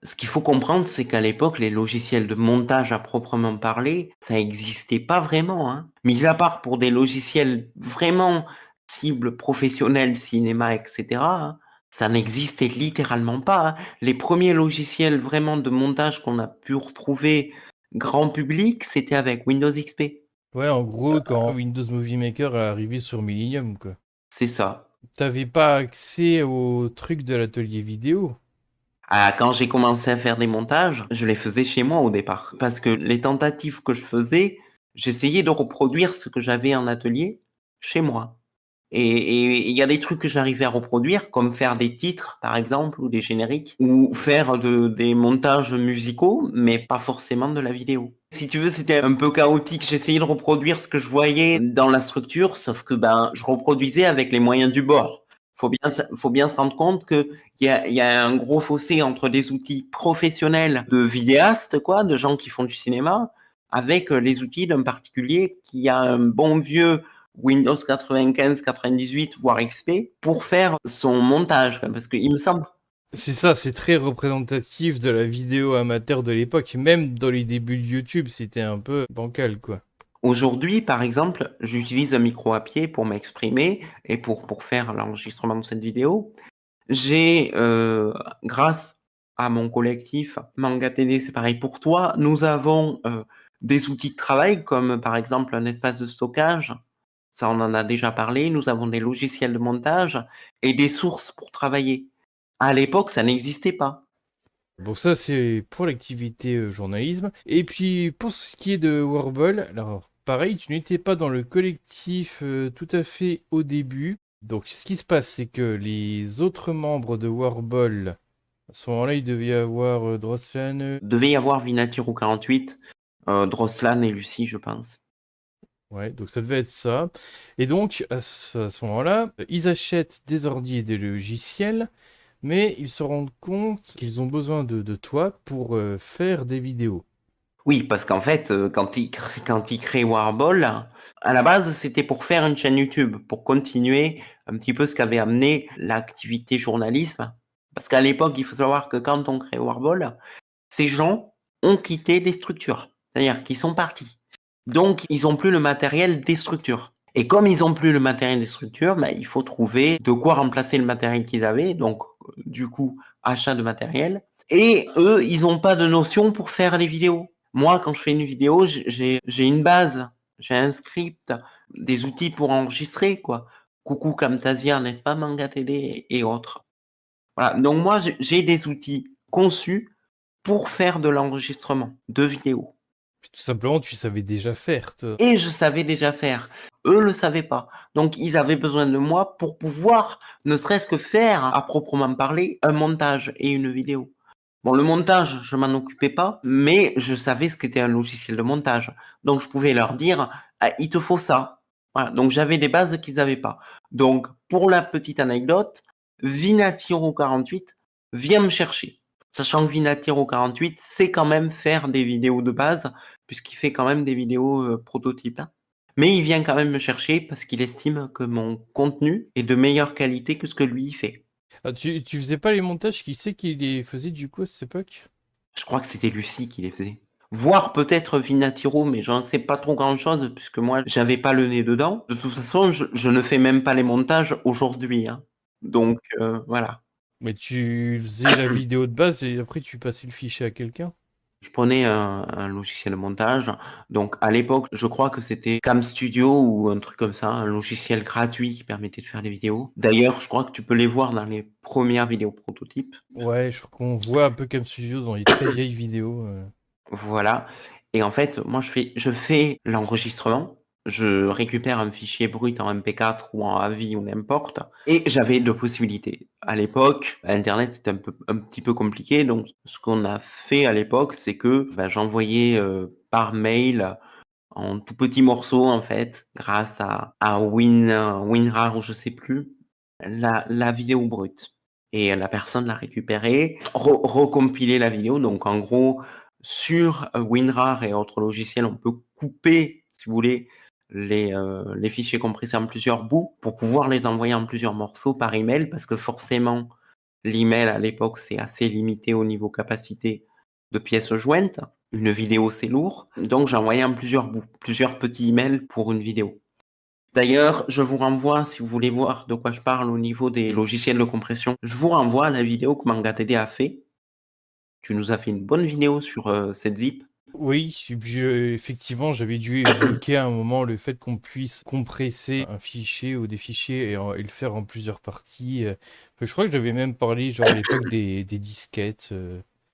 ce qu'il faut comprendre, c'est qu'à l'époque, les logiciels de montage à proprement parler, ça n'existait pas vraiment, hein. Mis à part pour des logiciels vraiment cibles professionnels, cinéma, etc., hein, ça n'existait littéralement pas, hein. Les premiers logiciels vraiment de montage qu'on a pu retrouver grand public, c'était avec Windows XP.
Ouais, en gros, quand Windows Movie Maker est arrivé sur Millennium, quoi.
C'est ça.
T'avais pas accès aux trucs de l'atelier vidéo.
Ah, quand j'ai commencé à faire des montages, je les faisais chez moi au départ. Parce que les tentatives que je faisais, j'essayais de reproduire ce que j'avais en atelier chez moi. Et il y a des trucs que j'arrivais à reproduire, comme faire des titres, par exemple, ou des génériques, ou faire des montages musicaux, mais pas forcément de la vidéo. Si tu veux, c'était un peu chaotique. J'essayais de reproduire ce que je voyais dans la structure, sauf que ben, je reproduisais avec les moyens du bord. Faut bien se rendre compte que il y a un gros fossé entre des outils professionnels de vidéastes, quoi, de gens qui font du cinéma, avec les outils d'un particulier qui a un bon vieux Windows 95, 98, voire XP, pour faire son montage. Parce qu'il me semble,
C'est ça, c'est très représentatif de la vidéo amateur de l'époque. Même dans les débuts de YouTube, c'était un peu bancal, quoi.
aujourd'hui, par exemple, j'utilise un micro à pied pour m'exprimer et pour faire l'enregistrement de cette vidéo. J'ai, grâce à mon collectif Manga TD, c'est pareil pour toi, nous avons des outils de travail comme par exemple un espace de stockage. Ça, on en a déjà parlé. Nous avons des logiciels de montage et des sources pour travailler. À l'époque, ça n'existait pas.
Bon, ça, c'est pour l'activité journalisme. Et puis, pour ce qui est de Warble, alors, pareil, tu n'étais pas dans le collectif tout à fait au début. Donc, ce qui se passe, c'est que les autres membres de Warble, à ce moment-là, il devait y avoir Droslan.
Devait y avoir Vinatiro 48, Droslan et Lucie, je pense.
Ouais, donc ça devait être ça. Et donc, à ce moment-là, ils achètent des ordi et des logiciels, mais ils se rendent compte qu'ils ont besoin de toi pour faire des vidéos.
Oui, parce qu'en fait, quand il crée Warball, à la base, c'était pour faire une chaîne YouTube, pour continuer un petit peu ce qu'avait amené l'activité journalisme. Parce qu'à l'époque, il faut savoir que quand on crée Warball, ces gens ont quitté les structures. C'est-à-dire qu'ils sont partis. Donc, ils ont plus le matériel des structures. Et comme ils ont plus le matériel des structures, ben, il faut trouver de quoi remplacer le matériel qu'ils avaient. Donc, du coup, achat de matériel. Et eux, ils n'ont pas de notion pour faire les vidéos. Moi, quand je fais une vidéo, j'ai une base, j'ai un script, des outils pour enregistrer, quoi. Coucou Camtasia, n'est-ce pas, Manga TD et autres. Voilà. Donc moi, j'ai des outils conçus pour faire de l'enregistrement de vidéos.
Puis tout simplement, tu savais déjà faire, toi.
Et je savais déjà faire. Eux le savaient pas. Donc ils avaient besoin de moi pour pouvoir, ne serait-ce que faire, à proprement parler, un montage et une vidéo. Bon, le montage, je m'en occupais pas, mais je savais ce qu'était un logiciel de montage. Donc je pouvais leur dire, ah, il te faut ça. Voilà. Donc j'avais des bases qu'ils n'avaient pas. Donc pour la petite anecdote, Vinatiro 48 vient me chercher. Sachant que Vinatiro 48 c'est quand même faire des vidéos de base, puisqu'il fait quand même des vidéos prototypes, hein. Mais il vient quand même me chercher parce qu'il estime que mon contenu est de meilleure qualité que ce que lui il fait.
Ah, tu faisais pas les montages, qui c'est qui les faisait du coup à cette époque?
Je crois que c'était Lucie qui les faisait. Voire peut-être Vinatiro, mais j'en sais pas trop grand-chose puisque moi, j'avais pas le nez dedans. De toute façon, je ne fais même pas les montages aujourd'hui, hein. Donc, voilà.
Mais tu faisais la vidéo de base et après tu passais le fichier à quelqu'un?
Je prenais un logiciel de montage. Donc, à l'époque, je crois que c'était Cam Studio ou un truc comme ça, un logiciel gratuit qui permettait de faire des vidéos. D'ailleurs, je crois que tu peux les voir dans les premières vidéos prototypes.
Ouais, je crois qu'on voit un peu comme Studio dans les très vieilles vidéos.
Voilà. Et en fait, moi, je fais l'enregistrement. Je récupère un fichier brut en MP4 ou en AVI ou n'importe. Et j'avais deux possibilités. À l'époque, Internet était un petit peu compliqué. Donc, ce qu'on a fait à l'époque, c'est que ben, j'envoyais par mail en tout petits morceaux, en fait, grâce à WinRAR ou je sais plus. la vidéo brute. Et la personne l'a récupérée, recompilé la vidéo. Donc en gros, sur WinRAR et autres logiciels, on peut couper, si vous voulez, les fichiers compressés en plusieurs bouts pour pouvoir les envoyer en plusieurs morceaux par email, parce que forcément, l'email à l'époque, c'est assez limité au niveau capacité de pièces jointes. Une vidéo, c'est lourd. Donc j'ai envoyé en plusieurs bouts, plusieurs petits emails pour une vidéo. D'ailleurs, je vous renvoie, si vous voulez voir de quoi je parle au niveau des logiciels de compression, je vous renvoie à la vidéo que MangaTD a fait. Tu nous as fait une bonne vidéo sur cette zip.
Oui, et puis, effectivement, j'avais dû évoquer à un moment le fait qu'on puisse compresser un fichier ou des fichiers et le faire en plusieurs parties. Enfin, je crois que j'avais même parlé, genre à l'époque des disquettes.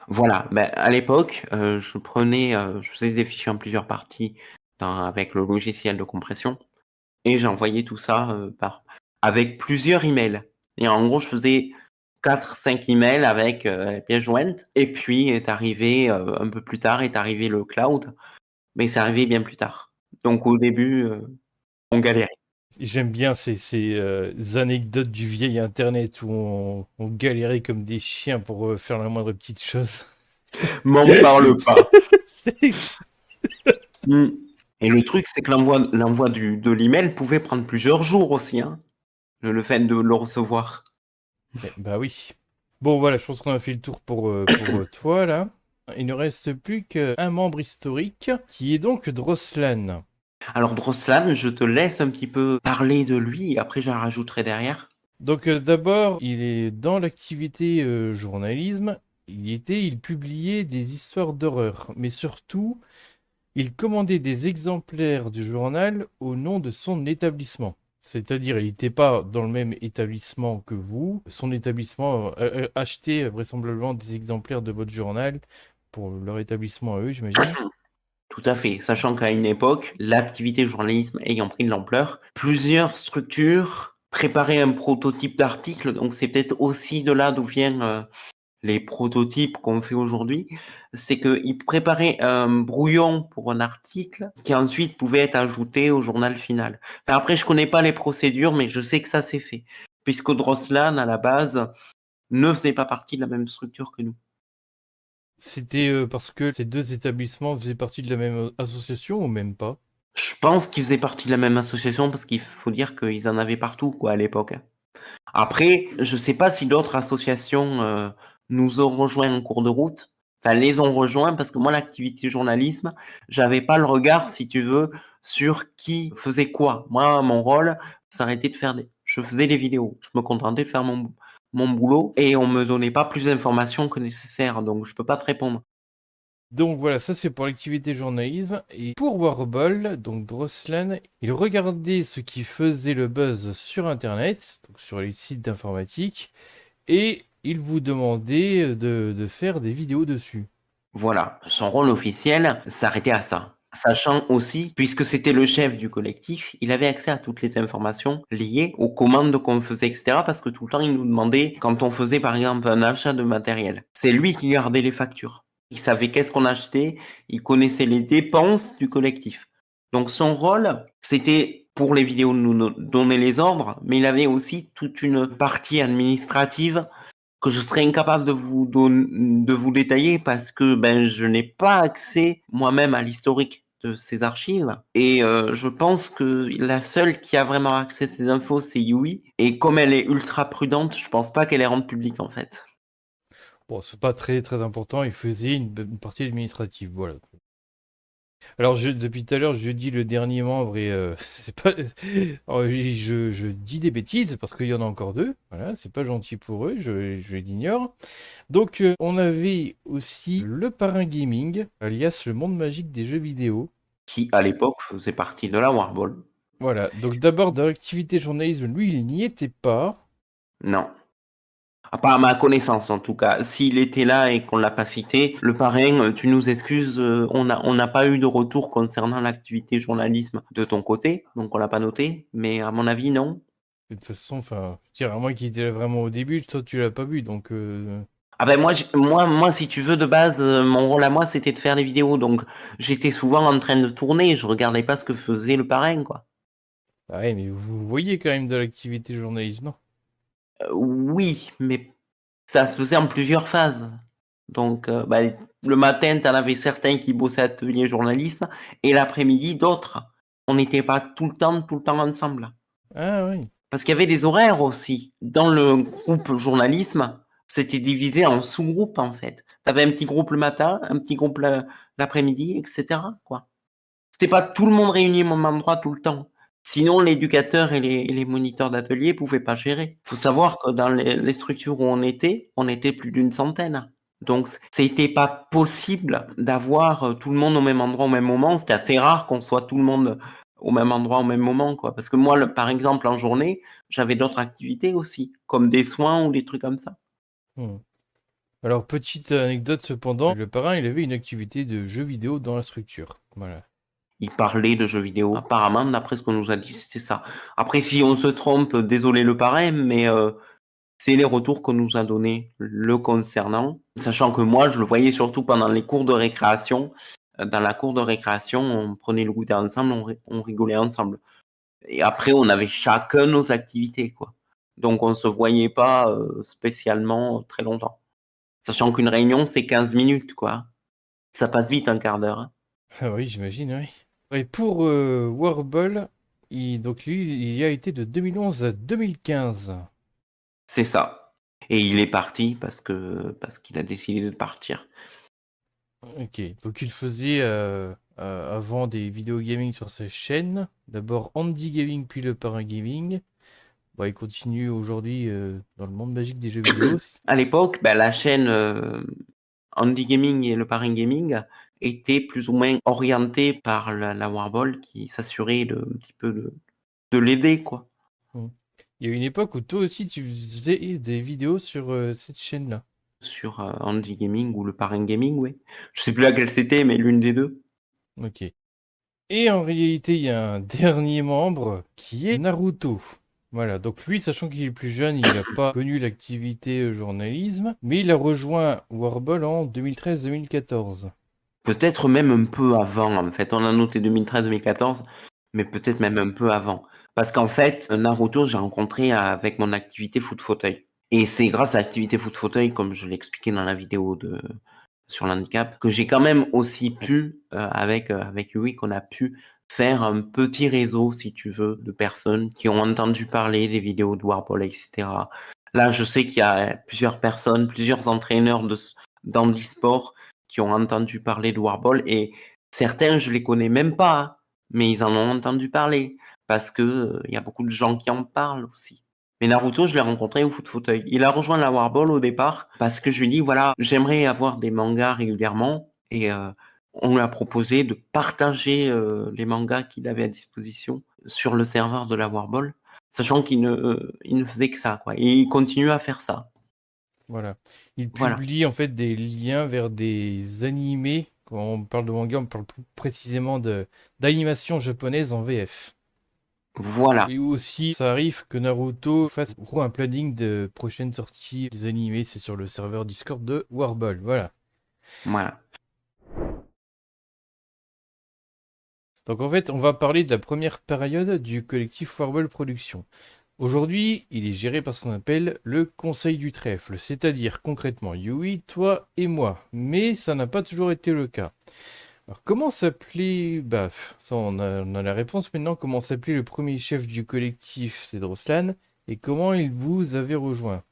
Voilà, à l'époque, je faisais des fichiers en plusieurs parties avec le logiciel de compression et j'envoyais tout ça avec plusieurs emails. Et en gros, je faisais 4-5 emails avec les pièces jointes. Et puis est arrivé, un peu plus tard, est arrivé le cloud, mais c'est arrivé bien plus tard. Donc au début, on galérait.
J'aime bien ces anecdotes du vieil Internet où on galérait comme des chiens pour faire la moindre petite chose.
M'en parle pas.
C'est-
Mmh. Et le truc, c'est que l'envoi de l'email pouvait prendre plusieurs jours aussi, hein, le fait de le recevoir.
Bah oui. Bon, voilà, je pense qu'on a fait le tour pour toi, là. Il ne reste plus qu'un membre historique, qui est donc Droslan.
Alors Droslan, je te laisse un petit peu parler de lui et après j'en rajouterai derrière.
Donc d'abord, il est dans l'activité journalisme. Il publiait des histoires d'horreur, mais surtout, il commandait des exemplaires du journal au nom de son établissement. C'est-à-dire, il n'était pas dans le même établissement que vous. Son établissement achetait vraisemblablement des exemplaires de votre journal pour leur établissement à eux, j'imagine.
Tout à fait, sachant qu'à une époque, l'activité journalisme ayant pris de l'ampleur, plusieurs structures préparaient un prototype d'article, donc c'est peut-être aussi de là d'où viennent les prototypes qu'on fait aujourd'hui, c'est qu'ils préparaient un brouillon pour un article qui ensuite pouvait être ajouté au journal final. Enfin, après, je connais pas les procédures, mais je sais que ça s'est fait, puisque Droslan, à la base, ne faisait pas partie de la même structure que nous.
C'était parce que ces deux établissements faisaient partie de la même association ou même pas?
Je pense qu'ils faisaient partie de la même association parce qu'il faut dire qu'ils en avaient partout, quoi, à l'époque. Après, je sais pas si d'autres associations nous ont rejoints en cours de route. Enfin, les ont rejoints parce que moi, l'activité journalisme, j'avais pas le regard, si tu veux, sur qui faisait quoi. Moi, mon rôle, s'arrêtait de faire je faisais les vidéos. Je me contentais de faire mon boulot et on me donnait pas plus d'informations que nécessaire. Donc, je peux pas te répondre.
Donc voilà, ça c'est pour l'activité journalisme. Et pour Warble, donc Droslan, il regardait ce qui faisait le buzz sur Internet, donc sur les sites d'informatique, et il vous demandait de faire des vidéos dessus.
Voilà, son rôle officiel s'arrêtait à ça. Sachant aussi, puisque c'était le chef du collectif, il avait accès à toutes les informations liées aux commandes qu'on faisait, etc. Parce que tout le temps, il nous demandait quand on faisait, par exemple, un achat de matériel. C'est lui qui gardait les factures. Il savait qu'est-ce qu'on achetait, il connaissait les dépenses du collectif. Donc son rôle, c'était pour les vidéos de nous donner les ordres, mais il avait aussi toute une partie administrative que je serais incapable de vous détailler parce que ben je n'ai pas accès moi-même à l'historique de ces archives et je pense que la seule qui a vraiment accès à ces infos c'est Yui et comme elle est ultra prudente, je pense pas qu'elle les rende publiques en fait.
Bon, c'est pas très très important, il faisait une partie administrative, voilà. Alors depuis tout à l'heure, je dis le dernier membre et c'est pas, alors, je dis des bêtises parce qu'il y en a encore deux. Voilà, c'est pas gentil pour eux, je l'ignore. Donc on avait aussi le Parrain Gaming, alias le monde magique des jeux vidéo.
Qui à l'époque faisait partie de la Warball.
Voilà. Donc d'abord dans l'activité journalisme, lui, il n'y était pas.
Non. Pas à ma connaissance en tout cas. S'il était là et qu'on l'a pas cité, le parrain, tu nous excuses, on n'a pas eu de retour concernant l'activité journalisme de ton côté, donc on l'a pas noté, mais à mon avis, non.
De toute façon, enfin, je veux dire, à moi qui était là vraiment au début, toi tu l'as pas vu, donc.
Ah ben moi, si tu veux, de base, mon rôle à moi, c'était de faire des vidéos, donc j'étais souvent en train de tourner, je regardais pas ce que faisait le parrain, quoi.
Ah ouais, mais vous voyez quand même de l'activité journalisme, non?
Oui, mais ça se faisait en plusieurs phases. Donc, le matin, tu en avais certains qui bossaient à atelier journalisme et l'après-midi, d'autres. On n'était pas tout le temps ensemble.
Ah oui.
Parce qu'il y avait des horaires aussi. Dans le groupe journalisme, c'était divisé en sous-groupes, en fait. Tu avais un petit groupe le matin, un petit groupe l'après-midi, etc., quoi. C'était pas tout le monde réuni au même endroit tout le temps. Sinon, l'éducateur et les moniteurs d'atelier pouvaient pas gérer. Faut savoir que dans les structures où on était plus d'une centaine. Donc, c'était pas possible d'avoir tout le monde au même endroit au même moment. C'était assez rare qu'on soit tout le monde au même endroit au même moment, quoi. Parce que moi, par exemple, en journée, j'avais d'autres activités aussi, comme des soins ou des trucs comme ça.
Hmm. Alors, petite anecdote cependant, le parrain, il avait une activité de jeu vidéo dans la structure. Voilà.
Il parlait de jeux vidéo. Apparemment, d'après ce qu'on nous a dit, c'était ça. Après, si on se trompe, désolé le parrain, mais c'est les retours qu'on nous a donnés le concernant. Sachant que moi, je le voyais surtout pendant les cours de récréation. Dans la cour de récréation, on prenait le goûter ensemble, on rigolait ensemble. Et après, on avait chacun nos activités, quoi. Donc, on se voyait pas spécialement très longtemps. Sachant qu'une réunion, c'est 15 minutes, quoi. Ça passe vite un quart d'heure, hein.
Ah oui, j'imagine, oui. Et pour Warble, donc lui, il y a été de 2011 à 2015.
C'est ça. Et il est parti parce qu'il a décidé de partir.
Ok, donc il faisait avant des vidéos gaming sur sa chaîne. D'abord Andy Gaming, puis le Parrain Gaming. Bah, il continue aujourd'hui dans le monde magique des jeux vidéo.
À l'époque, la chaîne Andy Gaming et le Parrain Gaming étaient plus ou moins orientés par la Warball qui s'assurait un petit peu de l'aider, quoi.
Hmm. Il y a une époque où toi aussi tu faisais des vidéos sur cette chaîne-là.
Sur Andy Gaming ou le Parrain Gaming, oui. Je sais plus laquelle c'était, mais l'une des deux.
Ok. Et en réalité, il y a un dernier membre qui est Naruto. Voilà, donc lui, sachant qu'il est plus jeune, il n'a pas connu l'activité journalisme, mais il a rejoint Warble en 2013-2014.
Peut-être même un peu avant, en fait. On a noté 2013-2014, mais peut-être même un peu avant. Parce qu'en fait, Naruto, j'ai rencontré avec mon activité foot fauteuil. Et c'est grâce à l'activité foot fauteuil, comme je l'ai expliqué dans la vidéo sur l'handicap, que j'ai quand même aussi pu, avec Yui, qu'on a pu faire un petit réseau, si tu veux, de personnes qui ont entendu parler des vidéos de Warpol, etc. Là, je sais qu'il y a plusieurs personnes, plusieurs entraîneurs d'handisport qui ont entendu parler de Warball et certains, je les connais même pas, hein, mais ils en ont entendu parler parce que il y a beaucoup de gens qui en parlent aussi. Mais Naruto, je l'ai rencontré au foot fauteuil. Il a rejoint la Warball au départ parce que je lui ai dit voilà, j'aimerais avoir des mangas régulièrement et on lui a proposé de partager les mangas qu'il avait à disposition sur le serveur de la Warball, sachant il ne faisait que ça, quoi. Et il continue à faire ça.
Voilà. Il
Voilà.
publie en fait des liens vers des animés. Quand on parle de manga, on parle plus précisément d'animation japonaise en VF.
Voilà.
Et aussi, ça arrive que Naruto fasse un planning de prochaines sorties des animés. C'est sur le serveur Discord de Warble. Voilà.
Voilà.
Donc en fait, on va parler de la première période du collectif Warble Productions. Aujourd'hui, il est géré par ce qu'on appelle le Conseil du Trèfle, c'est-à-dire concrètement Yui, toi et moi. Mais ça n'a pas toujours été le cas. Alors comment s'appelait... Bah, ça on a la réponse maintenant. Comment s'appelait le premier chef du collectif, c'est Droslan, et comment il vous avait rejoint?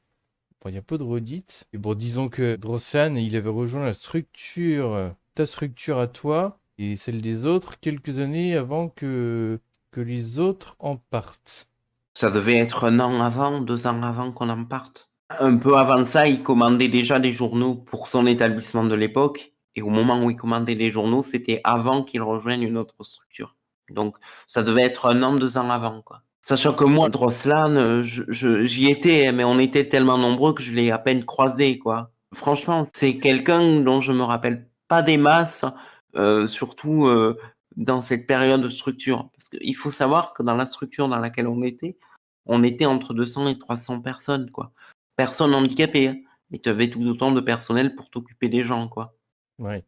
Bon, il y a peu de redites. Et bon, disons que Droslan, il avait rejoint la structure, ta structure à toi, et celle des autres, quelques années avant que les autres en partent.
Ça devait être 1 an avant, 2 ans avant qu'on en parte. Un peu avant ça, il commandait déjà des journaux pour son établissement de l'époque. Et au moment où il commandait des journaux, c'était avant qu'il rejoigne une autre structure. Donc, ça devait être 1 an, 2 ans avant, quoi. Sachant que moi, Droslan, j'y étais, mais on était tellement nombreux que je l'ai à peine croisé, quoi. Franchement, c'est quelqu'un dont je me rappelle pas des masses, surtout dans cette période de structure. Parce qu'il faut savoir que dans la structure dans laquelle on était entre 200 et 300 personnes, quoi. Personnes handicapées, hein. Et tu avais tout autant de personnel pour t'occuper des gens, quoi.
Ouais.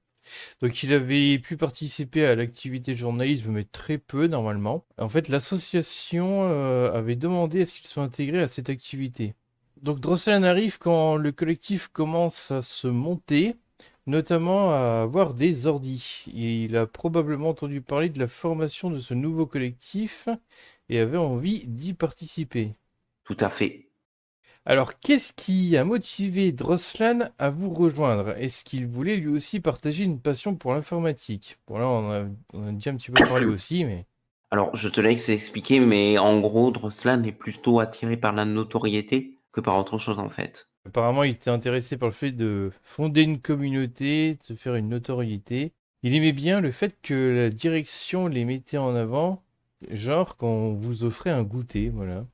Donc il avait pu participer à l'activité journalisme, mais très peu normalement. En fait, l'association avait demandé à ce qu'il soit intégré à cette activité. Donc Drosselin arrive quand le collectif commence à se monter, notamment à avoir des ordis. Il a probablement entendu parler de la formation de ce nouveau collectif et avait envie d'y participer.
Tout à fait.
Alors, qu'est-ce qui a motivé Droslan à vous rejoindre? Est-ce qu'il voulait lui aussi partager une passion pour l'informatique? Bon, là, on a déjà un petit peu parlé aussi, mais
Alors, je te laisse expliquer, mais en gros, Droslan est plutôt attiré par la notoriété que par autre chose, en fait.
apparemment, il était intéressé par le fait de fonder une communauté, de se faire une notoriété. Il aimait bien le fait que la direction les mettait en avant, genre quand on vous offrait un goûter, voilà.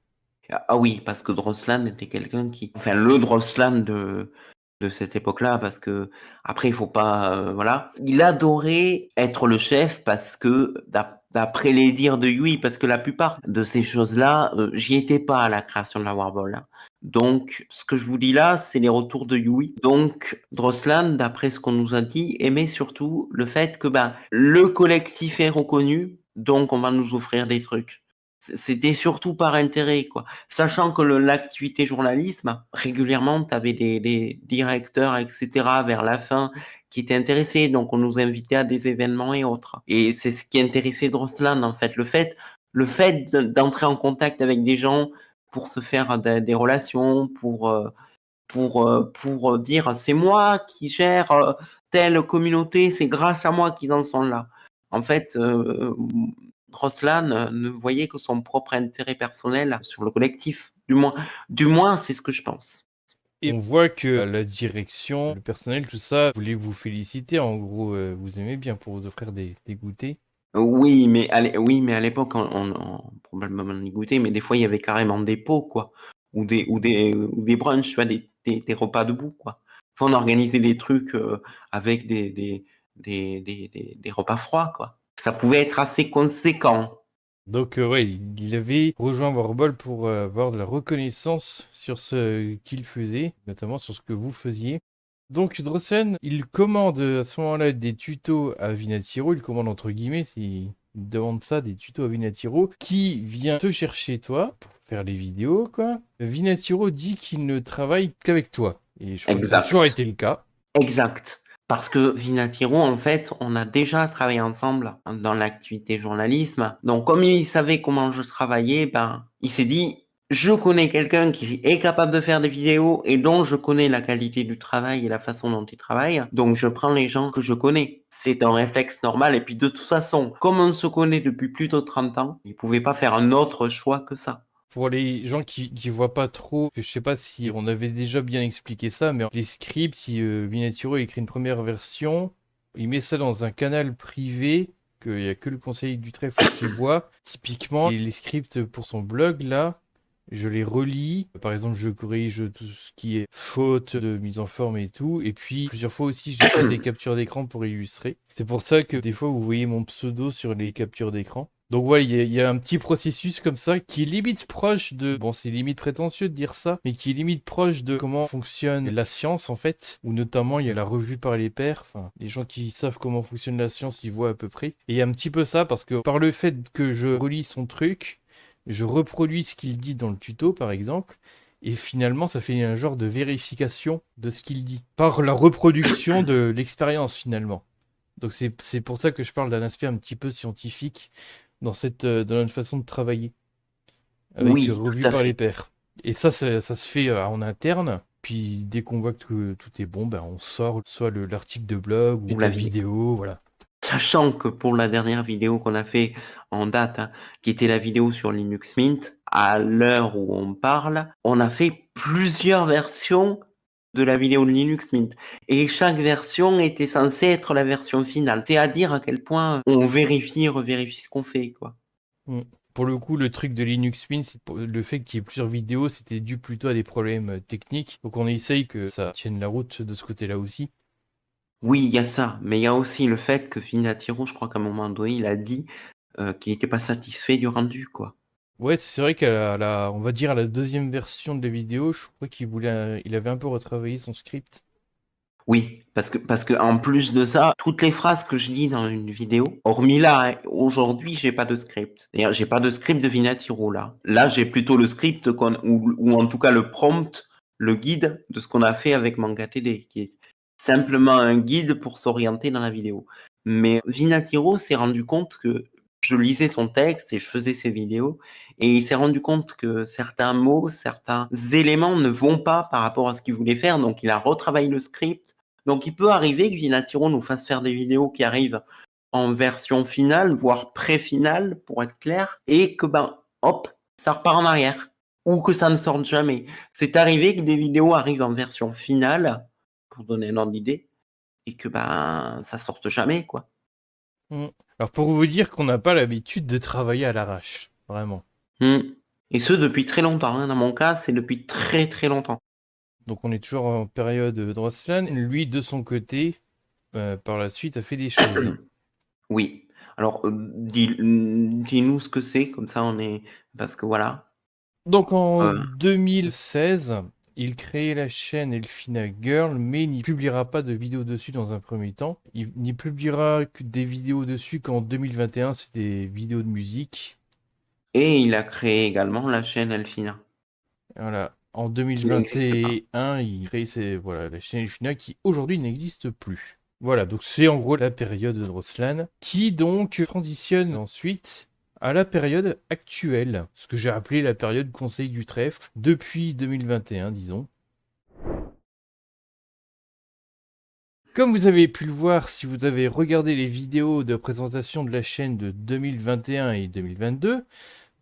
Ah oui, parce que Droslan était quelqu'un qui... Enfin, le Droslan de cette époque-là, parce que après, il faut pas... voilà. Il adorait être le chef parce que, d'après les dires de Yui, parce que la plupart de ces choses-là, j'y étais pas à la création de la Warball, hein. Donc, ce que je vous dis là, c'est les retours de Yui. Donc, Droslan, d'après ce qu'on nous a dit, aimait surtout le fait que ben, le collectif est reconnu, donc on va nous offrir des trucs. C'était surtout par intérêt, quoi. Sachant que l'activité journalisme, régulièrement, tu avais des directeurs, etc., vers la fin, qui étaient intéressés. Donc, on nous invitait à des événements et autres. Et c'est ce qui intéressait Droslan, en fait. Le fait d'entrer en contact avec des gens pour se faire des relations, pour dire c'est moi qui gère telle communauté, c'est grâce à moi qu'ils en sont là. En fait, Droslan ne voyait que son propre intérêt personnel sur le collectif. Du moins, c'est ce que je pense.
Et on voit que la direction, le personnel, tout ça, voulait vous féliciter. En gros, vous aimez bien pour vous offrir des goûters.
Oui, mais à l'époque, on probablement y goûtait, mais des fois, il y avait carrément des pots, quoi. Ou des brunchs, tu vois, des repas debout, quoi. Enfin, on organisait des trucs avec des repas froids, quoi. Ça pouvait être assez conséquent.
Donc, ouais, il avait rejoint Warball pour avoir de la reconnaissance sur ce qu'il faisait, notamment sur ce que vous faisiez. Donc, Drossen, il commande à ce moment-là des tutos à Vinatiro, il commande entre guillemets, il demande ça, des tutos à Vinatiro, qui vient te chercher toi pour faire les vidéos, quoi. Vinatiro dit qu'il ne travaille qu'avec toi. Et je crois que ça a toujours
Exact.
été le cas.
Exact. Parce que Vinatiro, en fait, on a déjà travaillé ensemble dans l'activité journalisme. Donc, comme il savait comment je travaillais, ben, il s'est dit, je connais quelqu'un qui est capable de faire des vidéos et dont je connais la qualité du travail et la façon dont il travaille. Donc, je prends les gens que je connais. C'est un réflexe normal. Et puis, de toute façon, comme on se connaît depuis plus de 30 ans, il pouvait pas faire un autre choix que ça.
Pour les gens qui voient pas trop, je sais pas si on avait déjà bien expliqué ça, mais les scripts, si Vinatiro écrit une première version, il met ça dans un canal privé qu'il y a que le conseiller du trèfle qui voit. Typiquement, et les scripts pour son blog là, je les relis. Par exemple, je corrige tout ce qui est faute de mise en forme et tout. Et puis plusieurs fois aussi, j'ai fait des captures d'écran pour illustrer. C'est pour ça que des fois, vous voyez mon pseudo sur les captures d'écran. Donc voilà, il y a un petit processus comme ça qui est limite proche de... Bon, c'est limite prétentieux de dire ça, mais qui est limite proche de comment fonctionne la science en fait, où notamment il y a la revue par les pairs, enfin, les gens qui savent comment fonctionne la science, ils voient à peu près. Et il y a un petit peu ça, parce que par le fait que je relis son truc, je reproduis ce qu'il dit dans le tuto par exemple, et finalement ça fait un genre de vérification de ce qu'il dit, par la reproduction de l'expérience finalement. Donc c'est pour ça que je parle d'un aspect un petit peu scientifique dans notre façon de travailler, avec
Oui,
revue
tout à
par les
fait.
pairs. Et ça se fait en interne. Puis dès qu'on voit que tout est bon, ben on sort soit l'article de blog ou
Vous
la
l'aviez.
vidéo, voilà.
Sachant que pour la dernière vidéo qu'on a fait en date, hein, qui était la vidéo sur Linux Mint, à l'heure où on parle, on a fait plusieurs versions de la vidéo de Linux Mint. Et chaque version était censée être la version finale. C'est à dire à quel point on vérifie et revérifie ce qu'on fait, quoi.
Mm. Pour le coup, le truc de Linux Mint, le fait qu'il y ait plusieurs vidéos, c'était dû plutôt à des problèmes techniques. Donc on essaye que ça tienne la route de ce côté-là aussi.
Oui, il y a ça, mais il y a aussi le fait que Finatiro, je crois qu'à un moment donné, il a dit qu'il n'était pas satisfait du rendu, quoi.
Ouais, c'est vrai on va dire à la deuxième version de la vidéo, je crois il avait un peu retravaillé son script.
Oui, parce que en plus de ça, toutes les phrases que je dis dans une vidéo, hormis là, hein, aujourd'hui, j'ai pas de script. D'ailleurs, j'ai pas de script de Vinatiro là. Là, j'ai plutôt le script ou en tout cas le prompt le guide de ce qu'on a fait avec Manga TD, qui est simplement un guide pour s'orienter dans la vidéo. Mais Vinatiro s'est rendu compte que je lisais son texte et je faisais ses vidéos, et il s'est rendu compte que certains mots, certains éléments ne vont pas par rapport à ce qu'il voulait faire, donc il a retravaillé le script. Donc il peut arriver que Vinatiro nous fasse faire des vidéos qui arrivent en version finale, voire pré-finale, pour être clair, et que hop, ça repart en arrière, ou que ça ne sorte jamais. C'est arrivé que des vidéos arrivent en version finale, pour donner un ordre d'idée, et que ça sorte jamais, quoi.
Mm. Alors pour vous dire qu'on n'a pas l'habitude de travailler à l'arrache, vraiment.
Et ce, depuis très longtemps, hein. Dans mon cas, c'est depuis très très longtemps.
Donc on est toujours en période Droslan. Lui, de son côté, par la suite, a fait des choses.
Oui. Alors, dis-nous ce que c'est, comme ça on est... Parce que voilà.
Donc en 2016, il crée la chaîne Elfina Girl, mais il n'y publiera pas de vidéos dessus dans un premier temps. Il n'y publiera que des vidéos dessus qu'en 2021, c'est des vidéos de musique.
Et il a créé également la chaîne Elfina,
Voilà. En
qui n'existe pas.
2021, il crée voilà, la chaîne Elfina qui aujourd'hui n'existe plus. Voilà, donc c'est en gros la période de Droslan, qui donc transitionne ensuite à la période actuelle, ce que j'ai appelé la période Conseil du Trèfle, depuis 2021, disons. Comme vous avez pu le voir si vous avez regardé les vidéos de présentation de la chaîne de 2021 et 2022,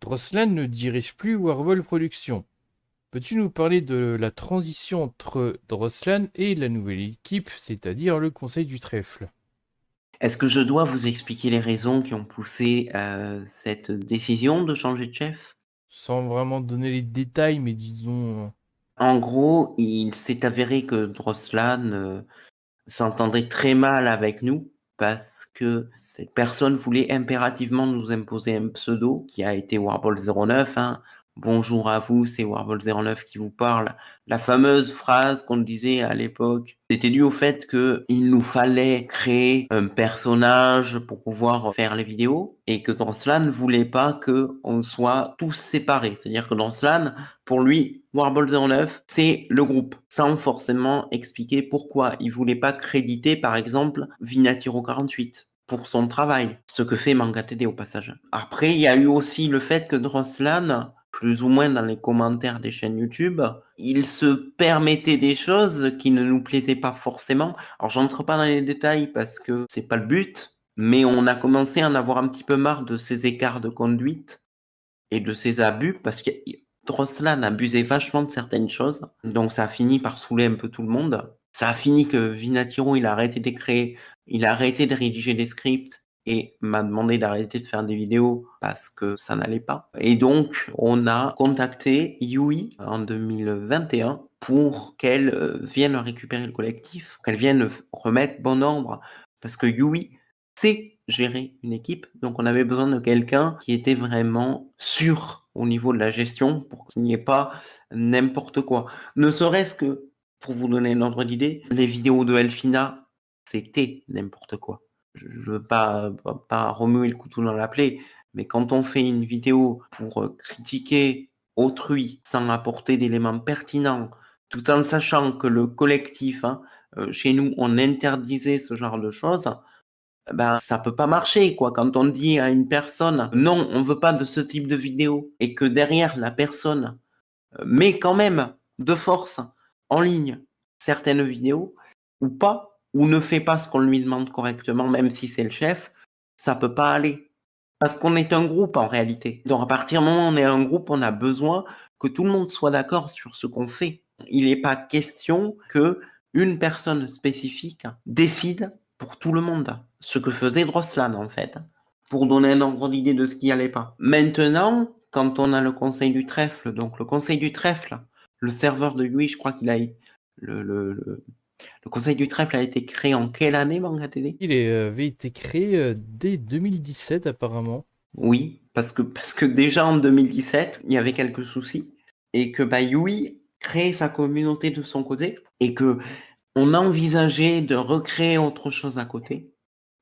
Droslan ne dirige plus Warhol Productions. Peux-tu nous parler de la transition entre Droslan et la nouvelle équipe, c'est-à-dire le Conseil du Trèfle?
Est-ce que je dois vous expliquer les raisons qui ont poussé cette décision de changer de chef?
Sans vraiment donner les détails, mais disons...
En gros, il s'est avéré que Droslan s'entendait très mal avec nous parce que cette personne voulait impérativement nous imposer un pseudo qui a été Warball09, hein. Bonjour à vous, c'est Warball09 qui vous parle. La fameuse phrase qu'on disait à l'époque, c'était dû au fait qu'il nous fallait créer un personnage pour pouvoir faire les vidéos et que dans cela ne voulait pas qu'on soit tous séparés. C'est-à-dire que dans cela, pour lui, Warball09, c'est le groupe, sans forcément expliquer pourquoi. Il voulait pas créditer, par exemple, Vinatiro48 pour son travail, ce que fait Manga TD au passage. Après, il y a eu aussi le fait que Droslan, plus ou moins dans les commentaires des chaînes YouTube, il se permettait des choses qui ne nous plaisaient pas forcément. Alors, j'entre pas dans les détails parce que c'est pas le but, mais on a commencé à en avoir un petit peu marre de ces écarts de conduite et de ses abus, parce que Droslan abusait vachement de certaines choses, donc ça a fini par saouler un peu tout le monde. Ça a fini que Vinatiro, il a arrêté d'écrire, il a arrêté de rédiger des scripts et m'a demandé d'arrêter de faire des vidéos parce que ça n'allait pas. Et donc, on a contacté Yui en 2021 pour qu'elle vienne récupérer le collectif, qu'elle vienne remettre bon ordre, parce que Yui, c'est gérer une équipe. Donc, on avait besoin de quelqu'un qui était vraiment sûr au niveau de la gestion pour qu'il n'y ait pas n'importe quoi. Ne serait-ce que, pour vous donner un ordre d'idée, les vidéos de Elfina, c'était n'importe quoi. Je ne veux pas remuer le couteau dans la plaie, mais quand on fait une vidéo pour critiquer autrui sans apporter d'éléments pertinents, tout en sachant que le collectif, hein, chez nous, on interdisait ce genre de choses, ça peut pas marcher, quoi. Quand on dit à une personne, non, on veut pas de ce type de vidéo, et que derrière la personne met quand même de force en ligne certaines vidéos, ou pas, ou ne fait pas ce qu'on lui demande correctement, même si c'est le chef, ça peut pas aller. Parce qu'on est un groupe en réalité. Donc à partir du moment où on est un groupe, on a besoin que tout le monde soit d'accord sur ce qu'on fait. Il n'est pas question que une personne spécifique décide pour tout le monde. Ce que faisait Droslan en fait, pour donner un ordre d'idée de ce qui allait pas. Maintenant, quand on a le conseil du trèfle, donc le conseil du trèfle, le serveur de Yui, je crois qu'il a le conseil du trèfle a été créé en quelle année, Manga TD?
Il avait été créé dès 2017 apparemment.
Oui, parce que déjà en 2017, il y avait quelques soucis et que Yui crée sa communauté de son côté et que on a envisagé de recréer autre chose à côté.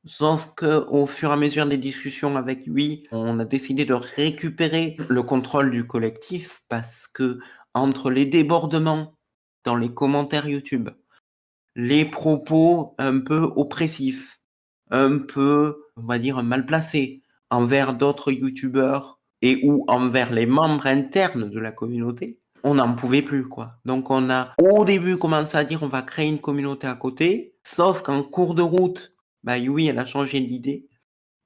Sauf que au fur et à mesure des discussions avec Yui, on a décidé de récupérer le contrôle du collectif parce que entre les débordements dans les commentaires YouTube, les propos un peu oppressifs, un peu, on va dire, mal placés envers d'autres youtubeurs et ou envers les membres internes de la communauté, on n'en pouvait plus, quoi. Donc on a au début commencé à dire on va créer une communauté à côté, sauf qu'en cours de route, Yui, elle a changé d'idée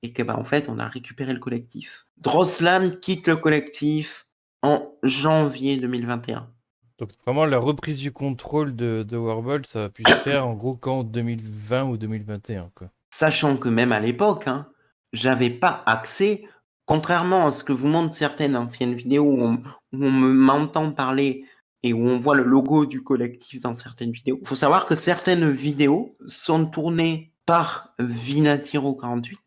et que en fait, on a récupéré le collectif. Drosslan quitte le collectif en janvier 2021.
Donc vraiment la reprise du contrôle de Warball, ça a pu se faire en gros qu'en 2020 ou 2021, quoi.
Sachant que même à l'époque, j'avais pas accès, contrairement à ce que vous montrent certaines anciennes vidéos où on m'entend parler et où on voit le logo du collectif dans certaines vidéos. Il faut savoir que certaines vidéos sont tournées par Vinatiro48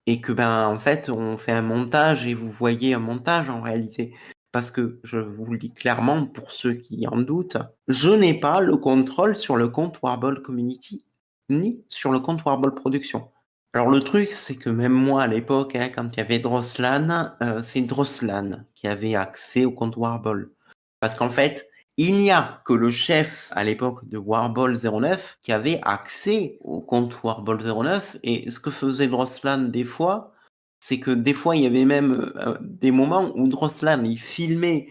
et que en fait on fait un montage et vous voyez un montage en réalité. Parce que je vous le dis clairement pour ceux qui en doutent, je n'ai pas le contrôle sur le compte Warball Community ni sur le compte Warball Production. Alors le truc, c'est que même moi à l'époque, quand il y avait Drosslan, c'est Drosslan qui avait accès au compte Warball. Parce qu'en fait, il n'y a que le chef à l'époque de Warball 09 qui avait accès au compte Warball 09. Et ce que faisait Drosslan des fois, c'est que des fois il y avait même des moments où Drosslan il filmait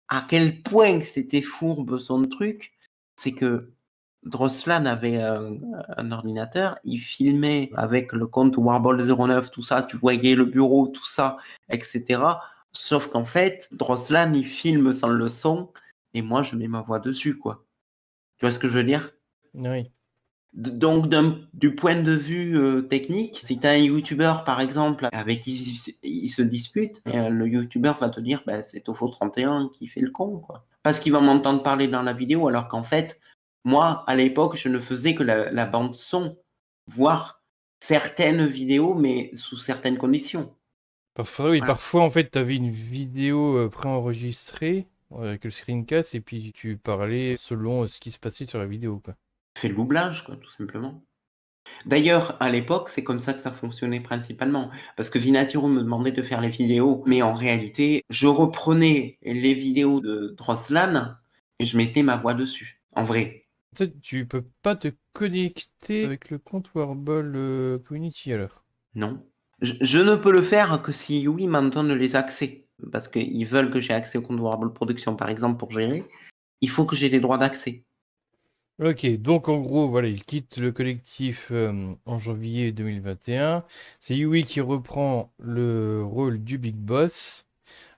à quel point c'était fourbe son truc. C'est que Drosslan avait un ordinateur, il filmait avec le compte Warball 09, tout ça, tu voyais le bureau, tout ça, etc. Sauf qu'en fait, Drosslan, il filme sans le son, et moi, je mets ma voix dessus, quoi. Tu vois ce que je veux dire?
Oui.
Donc, du point de vue technique, si tu as un YouTuber, par exemple, avec qui il se dispute, le YouTuber va te dire, c'est Tofo31 qui fait le con, quoi. Parce qu'il va m'entendre parler dans la vidéo, alors qu'en fait, moi, à l'époque, je ne faisais que la bande son, voire certaines vidéos, mais sous certaines conditions.
Parfois, oui,
Voilà.
parfois en fait, tu avais une vidéo préenregistrée avec le screencast et puis tu parlais selon ce qui se passait sur la vidéo, quoi.
Fais le doublage, quoi, tout simplement. D'ailleurs, à l'époque, c'est comme ça que ça fonctionnait principalement. Parce que Vinatiro me demandait de faire les vidéos, mais en réalité, je reprenais les vidéos de Drosslan et je mettais ma voix dessus. En vrai.
Peut-être tu peux pas te connecter avec le compte Warball Community alors.
Non. Je ne peux le faire que si Yui m'en donne les accès. Parce qu'ils veulent que j'ai accès au compte Warball Production, par exemple, pour gérer. Il faut que j'ai les droits d'accès.
Ok, donc en gros, voilà, il quitte le collectif en janvier 2021. C'est Yui qui reprend le rôle du Big Boss.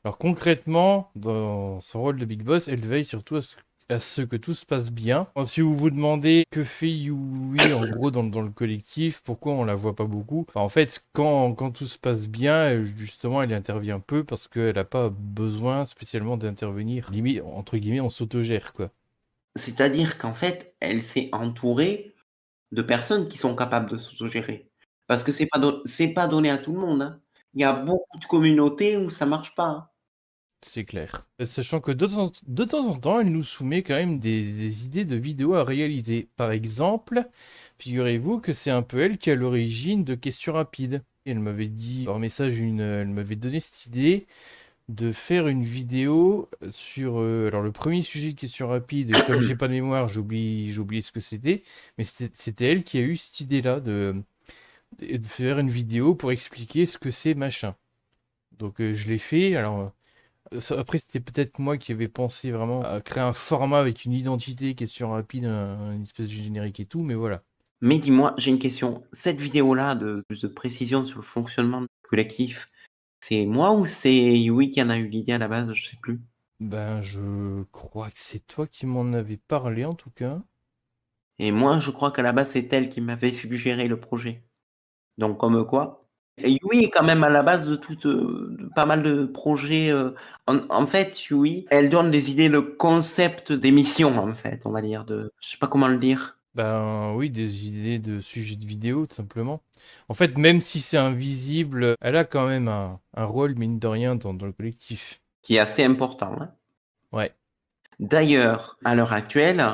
Alors concrètement, dans son rôle de Big Boss, elle veille surtout à ce que tout se passe bien. Alors, si vous vous demandez que fait Yui en gros dans le collectif, pourquoi on la voit pas beaucoup, enfin, en fait, quand tout se passe bien, justement, elle intervient peu parce qu'elle n'a pas besoin spécialement d'intervenir, limite, entre guillemets, on s'autogère, quoi.
C'est-à-dire qu'en fait, elle s'est entourée de personnes qui sont capables de s'autogérer. Parce que c'est pas donné à tout le monde. Il y a beaucoup de communautés où ça marche pas.
C'est clair. Sachant que de temps en temps, elle nous soumet quand même des idées de vidéos à réaliser. Par exemple, figurez-vous que c'est un peu elle qui est à l'origine de Questions Rapides. Elle m'avait dit par message, elle m'avait donné cette idée de faire une vidéo sur alors le premier sujet de Questions Rapides. Comme j'ai pas de mémoire, j'ai oublié ce que c'était, mais c'était elle qui a eu cette idée-là de faire une vidéo pour expliquer ce que c'est machin. Donc je l'ai fait. Alors après, c'était peut-être moi qui avais pensé vraiment à créer un format avec une identité, question rapide, une espèce de générique et tout, mais voilà.
Mais dis-moi, j'ai une question. Cette vidéo-là de plus de précision sur le fonctionnement du collectif, c'est moi ou c'est Yui qui en a eu l'idée à la base? Je sais plus.
Ben, je crois que c'est toi qui m'en avais parlé en tout cas.
Et moi, je crois qu'à la base, c'est elle qui m'avait suggéré le projet. Donc, comme quoi. Et Yui est quand même à la base de pas mal de projets. En fait, Yui, elle donne des idées de concept d'émission, en fait, on va dire. Je sais pas comment le dire.
Ben oui, des idées de sujets de vidéo, tout simplement. En fait, même si c'est invisible, elle a quand même un rôle, mine de rien, dans le collectif.
Qui est assez important, hein.
Ouais.
D'ailleurs, à l'heure actuelle,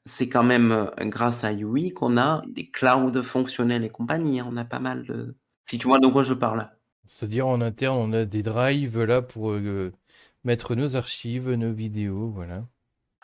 c'est quand même grâce à Yui qu'on a des clouds fonctionnels et compagnie, hein. On a pas mal de. Si tu vois de quoi je parle.
C'est-à-dire en interne, on a des drives là pour mettre nos archives, nos vidéos, voilà.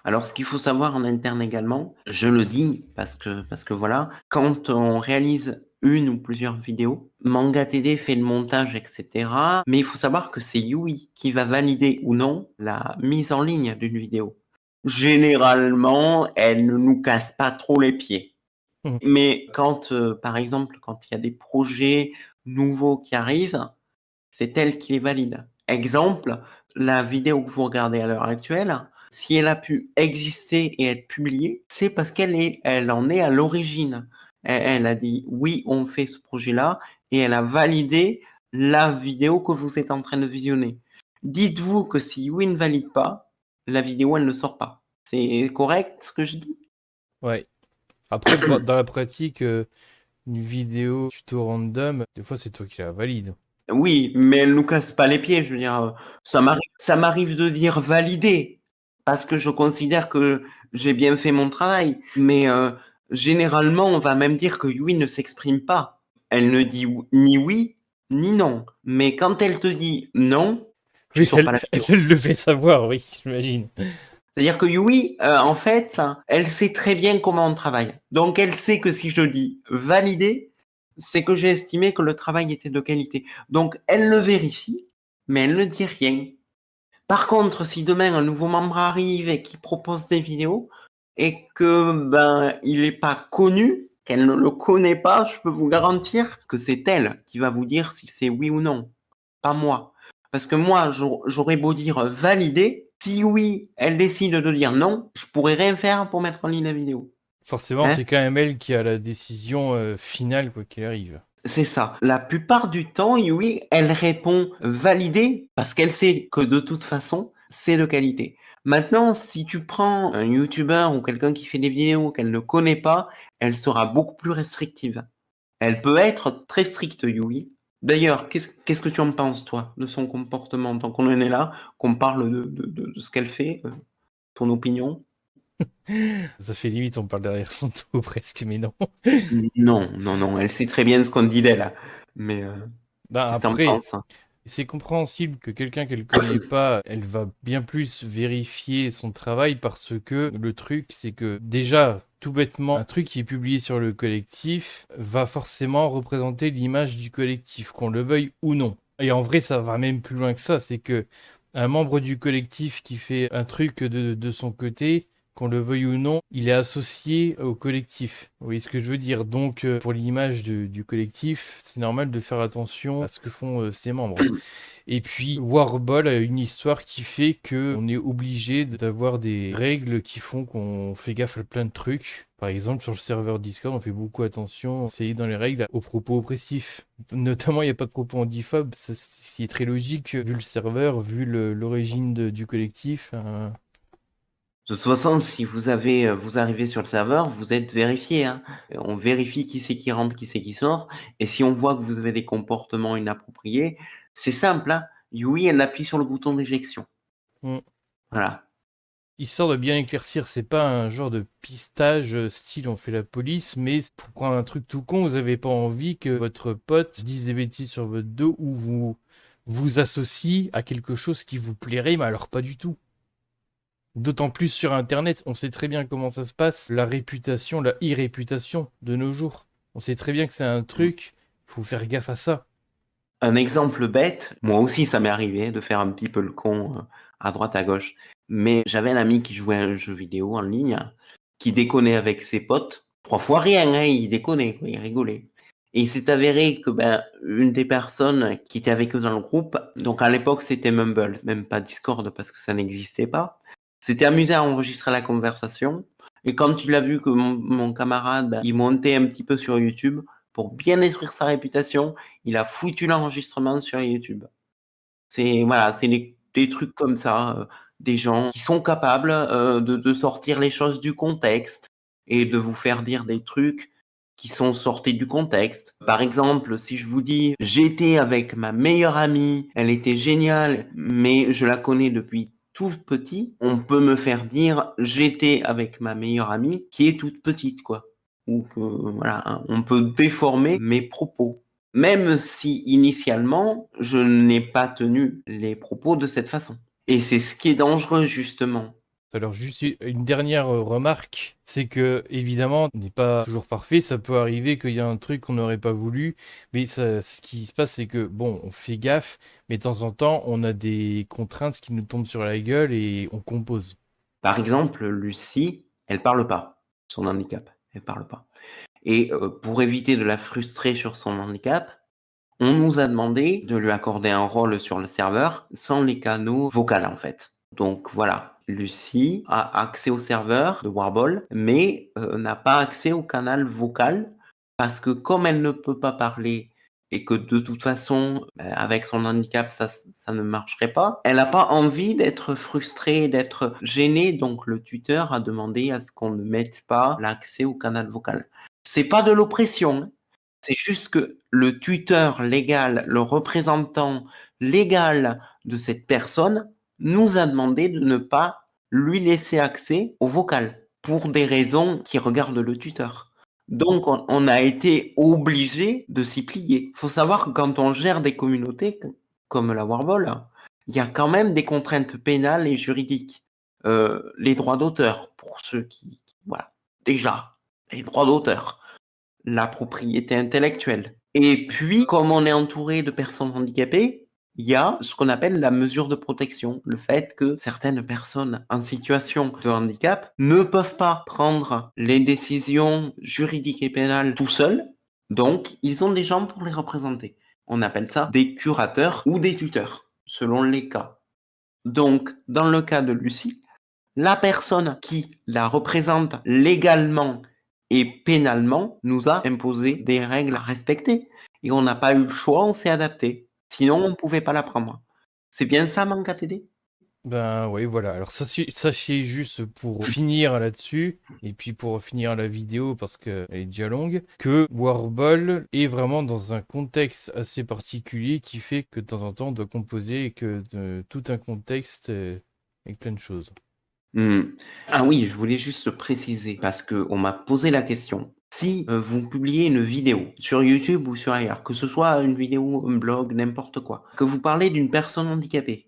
Alors, ce qu'il faut savoir en interne également, je le dis parce que voilà, quand on réalise une ou plusieurs vidéos, Manga TD fait le montage, etc. Mais il faut savoir que c'est Yui qui va valider ou non la mise en ligne d'une vidéo. Généralement, elle ne nous casse pas trop les pieds.
Mhm.
Mais quand, par exemple, quand il y a des projets nouveaux qui arrivent, c'est elle qui les valide. Exemple, la vidéo que vous regardez à l'heure actuelle, si elle a pu exister et être publiée, c'est parce elle en est à l'origine. Elle a dit oui, on fait ce projet-là et elle a validé la vidéo que vous êtes en train de visionner. Dites-vous que si oui ne valide pas, la vidéo elle ne sort pas. C'est correct ce que je dis?
Ouais. Après, dans la pratique, une vidéo tuto random, des fois c'est toi qui la valide.
Oui, mais elle nous casse pas les pieds. Je veux dire, ça m'arrive de dire valider parce que je considère que j'ai bien fait mon travail. Mais généralement, on va même dire que Yui ne s'exprime pas. Elle ne dit ni oui ni non. Mais quand elle te dit non, tu
Oui,
sors pas la vidéo.
elle le fait savoir, oui, j'imagine.
C'est-à-dire que Yui, en fait, elle sait très bien comment on travaille. Donc, elle sait que si je dis valider, c'est que j'ai estimé que le travail était de qualité. Donc, elle le vérifie, mais elle ne dit rien. Par contre, si demain un nouveau membre arrive et qui propose des vidéos et que il n'est pas connu, qu'elle ne le connaît pas, je peux vous garantir que c'est elle qui va vous dire si c'est oui ou non, pas moi. Parce que moi, j'aurais beau dire valider, si oui, elle décide de dire non, je pourrais rien faire pour mettre en ligne la vidéo.
Forcément,
Hein?
c'est quand même elle qui a la décision finale, quoi qu'il arrive.
C'est ça. La plupart du temps, oui, elle répond validé parce qu'elle sait que de toute façon, c'est de qualité. Maintenant, si tu prends un YouTuber ou quelqu'un qui fait des vidéos qu'elle ne connaît pas, elle sera beaucoup plus restrictive. Elle peut être très stricte, Yui. D'ailleurs, qu'est-ce que tu en penses, toi, de son comportement, tant qu'on en est là, qu'on parle de ce qu'elle fait, ton opinion?
Ça fait limite, on parle derrière son dos presque, mais non.
Non, non, non, elle sait très bien ce qu'on dit d'elle. Mais
Bah
qu'est-ce que t'en
après,
penses?
c'est compréhensible que quelqu'un qu'elle connaît pas, elle va bien plus vérifier son travail parce que le truc, c'est que déjà, tout bêtement, un truc qui est publié sur le collectif va forcément représenter l'image du collectif, qu'on le veuille ou non. Et en vrai, ça va même plus loin que ça, c'est que un membre du collectif qui fait un truc de son côté, qu'on le veuille ou non, il est associé au collectif. Vous voyez ce que je veux dire? Donc, pour l'image du collectif, c'est normal de faire attention à ce que font ses membres. Et puis, Warball a une histoire qui fait que on est obligé d'avoir des règles qui font qu'on fait gaffe à plein de trucs. Par exemple, sur le serveur Discord, on fait beaucoup attention, c'est dans les règles, aux propos oppressifs. Notamment, il n'y a pas de propos andiphobes, ce qui est très logique vu le serveur, vu l'origine du collectif.
De toute façon, si vous arrivez sur le serveur, vous êtes vérifié, hein. On vérifie qui c'est qui rentre, qui c'est qui sort. Et si on voit que vous avez des comportements inappropriés, c'est simple, hein. Yui, elle appuie sur le bouton d'éjection.
Mm.
Voilà.
Histoire de bien éclaircir, c'est pas un genre de pistage style on fait la police, mais pour prendre un truc tout con, vous avez pas envie que votre pote dise des bêtises sur votre dos ou vous associe à quelque chose qui vous plairait, mais alors pas du tout. D'autant plus sur Internet, on sait très bien comment ça se passe, la réputation, la irréputation de nos jours. On sait très bien que c'est un truc, faut faire gaffe à ça.
Un exemple bête, moi aussi ça m'est arrivé de faire un petit peu le con à droite à gauche. Mais j'avais un ami qui jouait à un jeu vidéo en ligne, qui déconnait avec ses potes. 3 fois rien, hein, il déconnait, quoi, il rigolait. Et il s'est avéré que une des personnes qui était avec eux dans le groupe, donc à l'époque c'était Mumble, même pas Discord parce que ça n'existait pas, s'était amusé à enregistrer la conversation. Et quand il a vu que mon camarade, il montait un petit peu sur YouTube pour bien détruire sa réputation, il a foutu l'enregistrement sur YouTube. C'est voilà, c'est des trucs comme ça, des gens qui sont capables, de sortir les choses du contexte et de vous faire dire des trucs qui sont sortis du contexte. Par exemple, si je vous dis: «J'étais avec ma meilleure amie, elle était géniale, mais je la connais depuis tout petit», on peut me faire dire: «J'étais avec ma meilleure amie qui est toute petite», quoi. Ou que voilà, hein, on peut déformer mes propos. Même si initialement, je n'ai pas tenu les propos de cette façon. Et c'est ce qui est dangereux justement.
Alors juste une dernière remarque, c'est que évidemment, on n'est pas toujours parfait, ça peut arriver qu'il y a un truc qu'on n'aurait pas voulu, mais ce qui se passe, c'est que bon, on fait gaffe, mais de temps en temps, on a des contraintes qui nous tombent sur la gueule et on compose.
Par exemple, Lucie, elle parle pas. Son handicap, elle parle pas. Et pour éviter de la frustrer sur son handicap, on nous a demandé de lui accorder un rôle sur le serveur sans les canaux vocaux en fait. Donc voilà, Lucie a accès au serveur de Warball, mais n'a pas accès au canal vocal parce que comme elle ne peut pas parler et que de toute façon, avec son handicap, ça ne marcherait pas, elle n'a pas envie d'être frustrée, d'être gênée, donc le tuteur a demandé à ce qu'on ne mette pas l'accès au canal vocal. C'est pas de l'oppression, hein. C'est juste que le tuteur légal, le représentant légal de cette personne nous a demandé de ne pas lui laisser accès au vocal pour des raisons qui regardent le tuteur. Donc, on a été obligé de s'y plier. Il faut savoir que quand on gère des communautés comme la Warball, il y a quand même des contraintes pénales et juridiques. Les droits d'auteur, pour ceux voilà, déjà, les droits d'auteur, la propriété intellectuelle. Et puis, comme on est entouré de personnes handicapées, il y a ce qu'on appelle la mesure de protection, le fait que certaines personnes en situation de handicap ne peuvent pas prendre les décisions juridiques et pénales tout seuls, donc ils ont des gens pour les représenter. On appelle ça des curateurs ou des tuteurs, selon les cas. Donc, dans le cas de Lucie, la personne qui la représente légalement et pénalement nous a imposé des règles à respecter. Et on n'a pas eu le choix, on s'est adapté. Sinon, on ne pouvait pas la prendre. C'est bien ça, mon KTD?
Ben oui, voilà. Alors sachez juste pour finir là-dessus, et puis pour finir la vidéo parce qu'elle est déjà longue, que Warball est vraiment dans un contexte assez particulier qui fait que de temps en temps on doit composer et que tout un contexte avec plein de choses.
Ah oui, je voulais juste le préciser parce qu'on m'a posé la question. Si vous publiez une vidéo sur YouTube ou sur ailleurs, que ce soit une vidéo, un blog, n'importe quoi, que vous parlez d'une personne handicapée,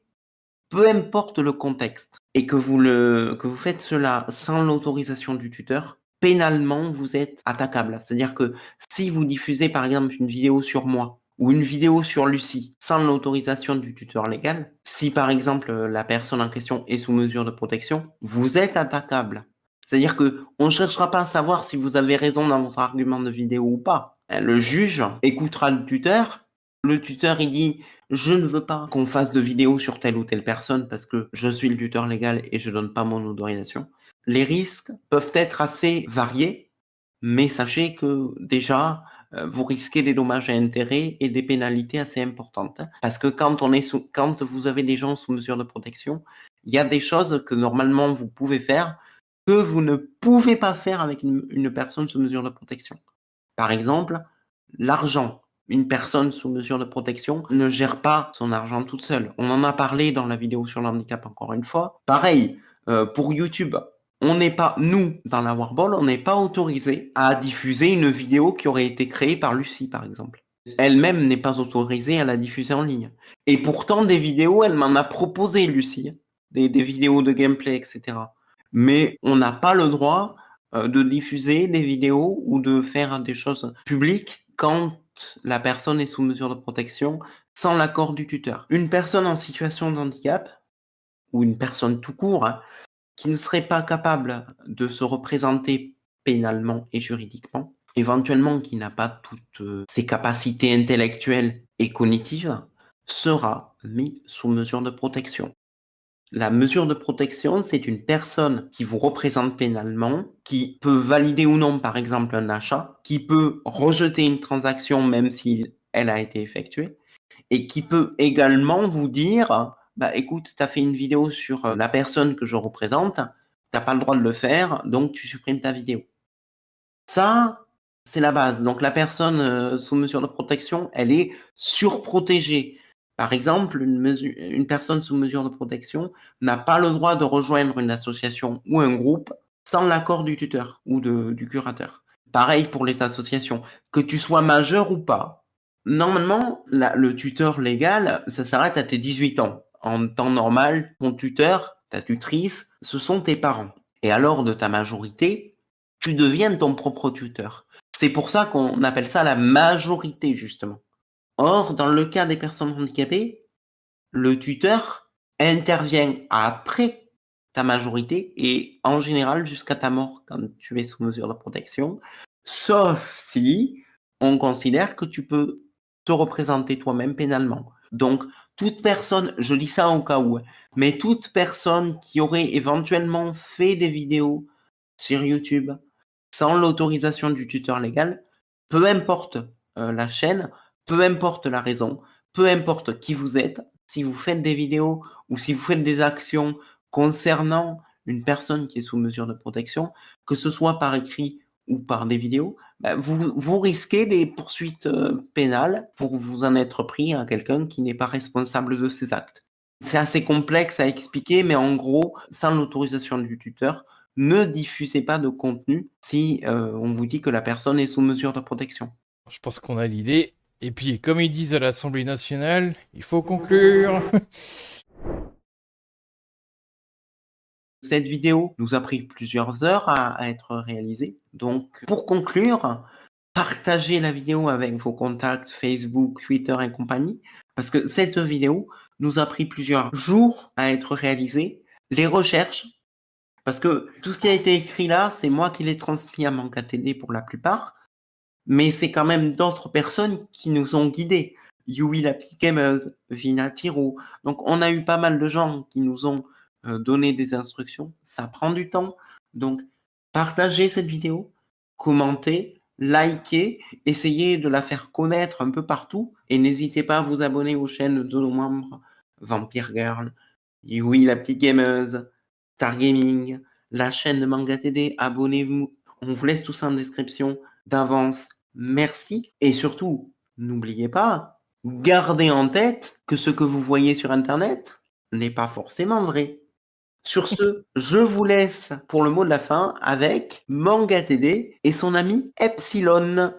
peu importe le contexte, et que vous faites cela sans l'autorisation du tuteur, pénalement, vous êtes attaquable. C'est-à-dire que si vous diffusez, par exemple, une vidéo sur moi ou une vidéo sur Lucie sans l'autorisation du tuteur légal, si, par exemple, la personne en question est sous mesure de protection, vous êtes attaquable. C'est-à-dire que on ne cherchera pas à savoir si vous avez raison dans votre argument de vidéo ou pas. Le juge écoutera le tuteur. Le tuteur, il dit je ne veux pas qu'on fasse de vidéo sur telle ou telle personne parce que je suis le tuteur légal et je donne pas mon autorisation. Les risques peuvent être assez variés, mais sachez que déjà, vous risquez des dommages et intérêts et des pénalités assez importantes. Parce que quand vous avez des gens sous mesure de protection, il y a des choses que normalement vous pouvez faire que vous ne pouvez pas faire avec une personne sous mesure de protection. Par exemple, l'argent. Une personne sous mesure de protection ne gère pas son argent toute seule. On en a parlé dans la vidéo sur l'handicap encore une fois. Pareil, pour YouTube, on n'est pas, nous, dans la Warball, on n'est pas autorisé à diffuser une vidéo qui aurait été créée par Lucie, par exemple. Elle-même n'est pas autorisée à la diffuser en ligne. Et pourtant, des vidéos, elle m'en a proposé, Lucie. Des vidéos de gameplay, etc. Mais on n'a pas le droit de diffuser des vidéos ou de faire des choses publiques quand la personne est sous mesure de protection sans l'accord du tuteur. Une personne en situation de handicap, ou une personne tout court, hein, qui ne serait pas capable de se représenter pénalement et juridiquement, éventuellement qui n'a pas toutes ses capacités intellectuelles et cognitives, sera mis sous mesure de protection. La mesure de protection, c'est une personne qui vous représente pénalement, qui peut valider ou non, par exemple, un achat, qui peut rejeter une transaction même si elle a été effectuée, et qui peut également vous dire, bah écoute, tu as fait une vidéo sur la personne que je représente, t'as pas le droit de le faire, donc tu supprimes ta vidéo. Ça, c'est la base. Donc la personne sous mesure de protection, elle est surprotégée. Par exemple, une personne sous mesure de protection n'a pas le droit de rejoindre une association ou un groupe sans l'accord du tuteur ou du curateur. Pareil pour les associations. Que tu sois majeur ou pas, normalement, le tuteur légal, ça s'arrête à tes 18 ans. En temps normal, ton tuteur, ta tutrice, ce sont tes parents. Et alors, de ta majorité, tu deviens ton propre tuteur. C'est pour ça qu'on appelle ça la majorité, justement. Or, dans le cas des personnes handicapées, le tuteur intervient après ta majorité et en général jusqu'à ta mort quand tu es sous mesure de protection, sauf si on considère que tu peux te représenter toi-même pénalement. Donc, toute personne, je dis ça au cas où, mais toute personne qui aurait éventuellement fait des vidéos sur YouTube sans l'autorisation du tuteur légal, peu importe la chaîne, peu importe la raison, peu importe qui vous êtes, si vous faites des vidéos ou si vous faites des actions concernant une personne qui est sous mesure de protection, que ce soit par écrit ou par des vidéos, vous risquez des poursuites pénales pour vous en être pris à quelqu'un qui n'est pas responsable de ses actes. C'est assez complexe à expliquer, mais en gros, sans l'autorisation du tuteur, ne diffusez pas de contenu si on vous dit que la personne est sous mesure de protection.
Je pense qu'on a l'idée. Et puis, comme ils disent à l'Assemblée nationale, il faut conclure.
Cette vidéo nous a pris plusieurs heures à être réalisée. Donc, pour conclure, partagez la vidéo avec vos contacts Facebook, Twitter et compagnie, parce que cette vidéo nous a pris plusieurs jours à être réalisée. Les recherches, parce que tout ce qui a été écrit là, c'est moi qui l'ai transmis à MangaTD pour la plupart, mais c'est quand même d'autres personnes qui nous ont guidés. Yui la petite gameuse, Vina Tiro. Donc on a eu pas mal de gens qui nous ont donné des instructions. Ça prend du temps. Donc partagez cette vidéo, commentez, likez, essayez de la faire connaître un peu partout et n'hésitez pas à vous abonner aux chaînes de nos membres Vampire Girl, Yui la petite gameuse, Star Gaming, la chaîne de MangaTD. Abonnez-vous. On vous laisse tout ça en description. D'avance, merci. Et surtout, n'oubliez pas, gardez en tête que ce que vous voyez sur Internet n'est pas forcément vrai. Sur ce, je vous laisse pour le mot de la fin avec MangaTD et son ami Epsilon.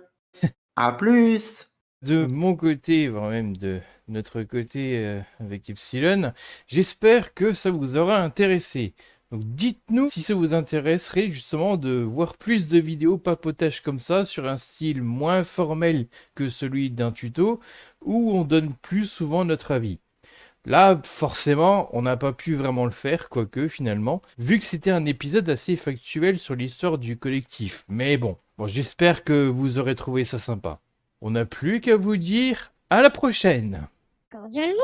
À plus!
De mon côté, voire même de notre côté avec Epsilon, j'espère que ça vous aura intéressé. Donc dites-nous si ça vous intéresserait justement de voir plus de vidéos papotage comme ça sur un style moins formel que celui d'un tuto où on donne plus souvent notre avis. Là, forcément, on n'a pas pu vraiment le faire, quoique finalement, vu que c'était un épisode assez factuel sur l'histoire du collectif. Mais bon, j'espère que vous aurez trouvé ça sympa. On n'a plus qu'à vous dire à la prochaine.
Cordialement.